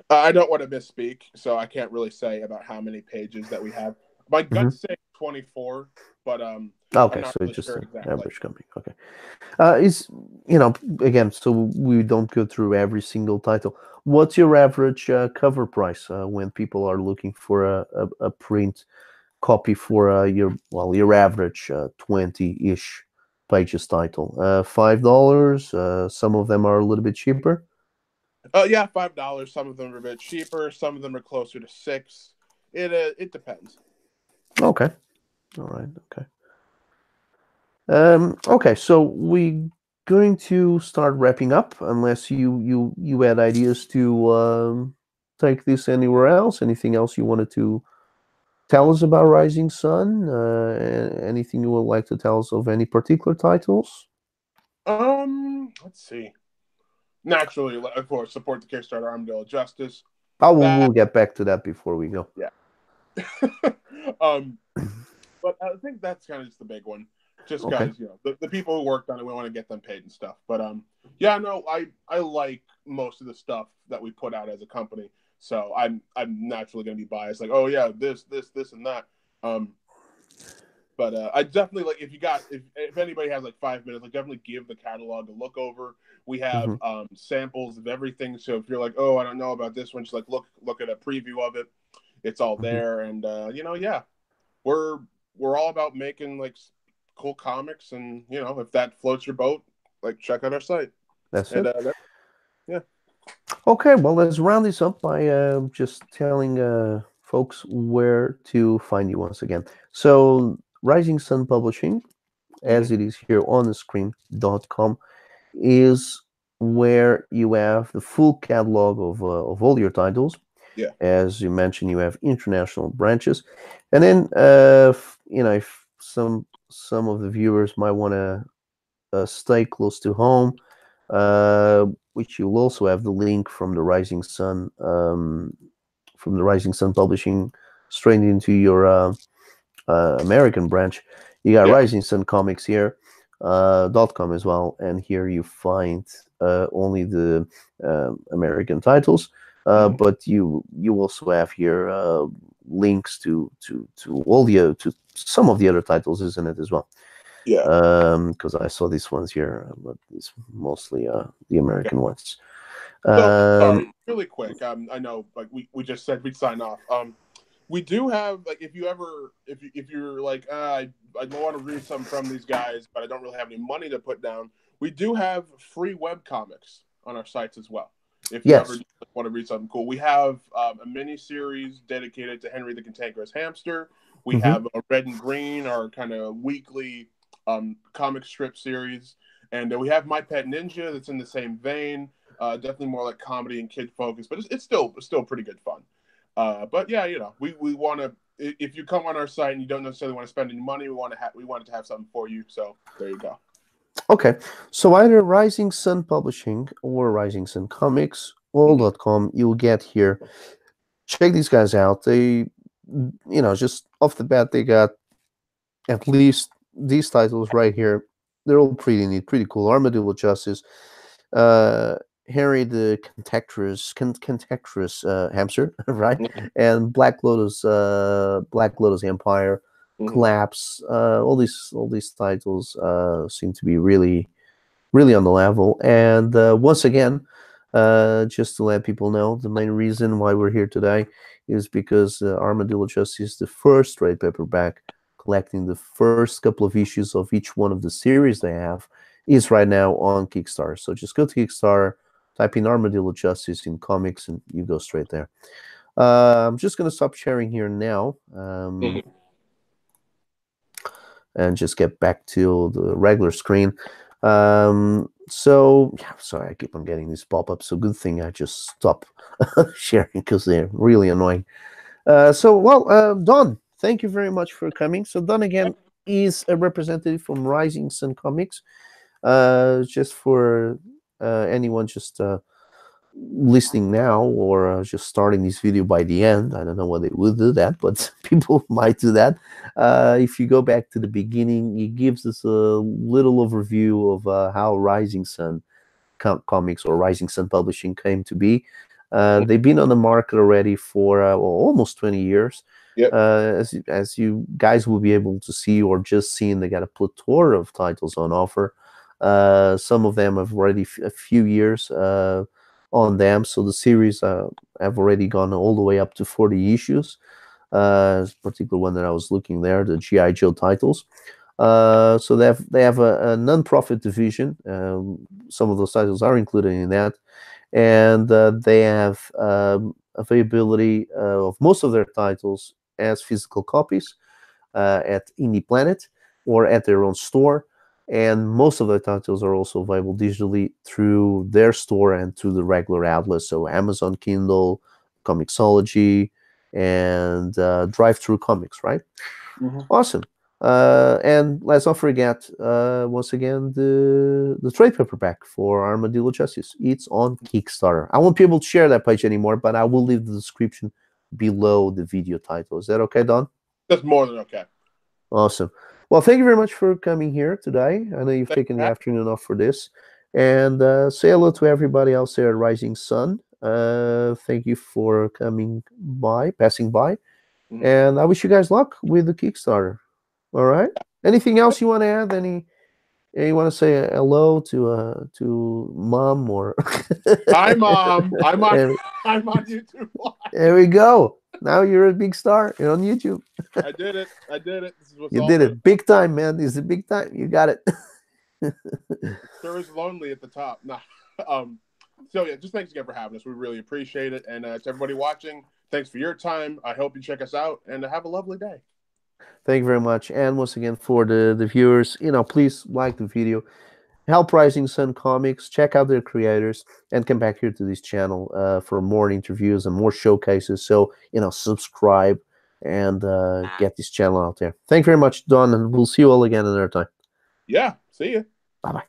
Speaker 2: I don't want to misspeak, so I can't really say about how many pages that we have. My
Speaker 1: Hmm.
Speaker 2: guts say 24, but I'm
Speaker 1: Okay,
Speaker 2: not
Speaker 1: so
Speaker 2: really
Speaker 1: it's just
Speaker 2: sure
Speaker 1: an
Speaker 2: exactly.
Speaker 1: average comic. Okay, is again, so we don't go through every single title. What's your average cover price when people are looking for a print copy for your average 20-ish pages title? $5. Some of them are a little bit cheaper.
Speaker 2: Yeah, $5. Some of them are a bit cheaper. Some of them are closer to six. It depends.
Speaker 1: Okay, all right, okay. Okay, so we going to start wrapping up unless you had ideas to take this anywhere else. Anything else you wanted to tell us about Rising Sun? Anything you would like to tell us of any particular titles?
Speaker 2: Let's see. Naturally, of course, support the Kickstarter Armadillo Justice.
Speaker 1: Oh, we'll
Speaker 2: That,
Speaker 1: get back to that before we go.
Speaker 2: yeah. um, but I think that's kind of just the big one, just
Speaker 1: Okay.
Speaker 2: because the people who worked on it, we want to get them paid and stuff. But yeah, no, I like most of the stuff that we put out as a company, so I'm naturally going to be biased, like, oh yeah, this and that. Um, but I definitely like if anybody has like 5 minutes, like definitely give the catalog a look over. We have
Speaker 1: Hmm.
Speaker 2: samples of everything, so if you're like, oh, I don't know about this one, just like look at a preview of it. It's all
Speaker 1: Hmm.
Speaker 2: there, and yeah, we're we're all about making like cool comics, and if that floats your boat, like check out our site.
Speaker 1: That's
Speaker 2: And
Speaker 1: it.
Speaker 2: yeah,
Speaker 1: Okay, well, let's round this up by just telling folks where to find you once again. So, Rising Sun Publishing,
Speaker 2: hmm
Speaker 1: as it is here on the screen.com, is where you have the full catalog of all your titles.
Speaker 2: yeah,
Speaker 1: As you mentioned, you have international branches, and then if some of the viewers might want to stay close to home, uh, which you'll also have the link from the Rising Sun Publishing straight into your American branch. You got
Speaker 2: yeah,
Speaker 1: Rising Sun Comics here, .com as well, and here you find only the American titles.
Speaker 2: hmm
Speaker 1: But you also have here links to all the to some of the other titles, isn't it as well?
Speaker 2: yeah.
Speaker 1: Because I saw these ones here, but it's mostly the
Speaker 2: Okay.
Speaker 1: American ones.
Speaker 2: So
Speaker 1: Um,
Speaker 2: sorry, really quick. I know, like we just said we'd sign off. We do have like if you ever if you're like I don't want to read something from these guys, but I don't really have any money to put down. We do have free web comics on our sites as well. If you ever
Speaker 1: Yes.
Speaker 2: want to read something cool, we have a mini series dedicated to Henry the Cantankerous Hamster. We
Speaker 1: Hmm.
Speaker 2: have a Red and Green, our kind of weekly comic strip series, and we have My Pet Ninja that's in the same vein. Definitely more like comedy and kid focused, but it's still pretty good fun. But yeah, we want to. If you come on our site and you don't necessarily want to spend any money, we wanted to have something for you. So there you go.
Speaker 1: Okay, so either Rising Sun Publishing or Rising Sun Comics, all.com, you'll get here. Check these guys out. They, just off the bat, they got at least these titles right here. They're all pretty neat, pretty cool. Armadillo Justice, uh, Harry the Cantankerous Hamster, right? And Black Lotus Empire,
Speaker 2: Mm-hmm.
Speaker 1: Collapse. All these titles seem to be really on the level. And once again, just to let people know, the main reason why we're here today is because Armadillo Justice is the first trade paperback collecting the first couple of issues of each one of the series they have is right now on Kickstarter. So just go to Kickstarter, type in Armadillo Justice in comics, and you go straight there. I'm just going to stop sharing here now.
Speaker 2: Mm-hmm.
Speaker 1: And just get back to the regular screen. So yeah, sorry, I keep on getting these pop-ups. So good thing I just stop sharing because they're really annoying. Don, thank you very much for coming. So Don again is a representative from Rising Sun Comics. Just for anyone just listening now or just starting this video by the end. I don't know whether they will do that, but people might do that. If you go back to the beginning, it gives us a little overview of how Rising Sun Comics or Rising Sun Publishing came to be. They've been on the market already for almost 20 years.
Speaker 2: Yep.
Speaker 1: As you guys will be able to see or just seen, they got a plethora of titles on offer. Some of them have already a few years on them. So the series have already gone all the way up to 40 issues. This particular one that I was looking there, the GI Joe titles. So they have a non-profit division. Some of those titles are included in that, and they have availability of most of their titles as physical copies at Indie Planet or at their own store. And most of the titles are also available digitally through their store and through the regular outlets. So Amazon Kindle, Comixology, and Drive Through Comics, right?
Speaker 2: Mm-hmm.
Speaker 1: Awesome. And let's not forget, once again, the trade paperback for Armadillo Justice. It's on Kickstarter. I won't be able to share that page anymore, but I will leave the description below the video title. Is that okay, Don?
Speaker 2: That's more than okay.
Speaker 1: Awesome. Well, thank you very much for coming here today. I know you've
Speaker 2: Thanks
Speaker 1: taken
Speaker 2: for
Speaker 1: the
Speaker 2: having
Speaker 1: afternoon off for this. And say hello to everybody else there at Rising Sun. Thank you for passing by.
Speaker 2: me. Mhm.
Speaker 1: And I wish you guys luck with the Kickstarter. All right. Anything else you want to add? You want to say hello to mom or
Speaker 2: Hi, Mom. I'm on.
Speaker 1: there,
Speaker 2: I'm on YouTube Live.
Speaker 1: there we go. Now you're a big star. You're on YouTube.
Speaker 2: I did it. I did it. This is what's
Speaker 1: You
Speaker 2: all
Speaker 1: did
Speaker 2: for.
Speaker 1: it. Big time, man. This is big time. You got it.
Speaker 2: Sure is lonely at the top. Nah. Um. So yeah, just thanks again for having us. We really appreciate it. And to everybody watching, thanks for your time. I hope you check us out and have a lovely day.
Speaker 1: Thank you very much. And once again, for the viewers, please like the video. Help Rising Sun Comics. Check out their creators and come back here to this channel for more interviews and more showcases. So, subscribe and get this channel out there. Thank you very much, Don, and we'll see you all again another time.
Speaker 2: Yeah. See you.
Speaker 1: Bye bye.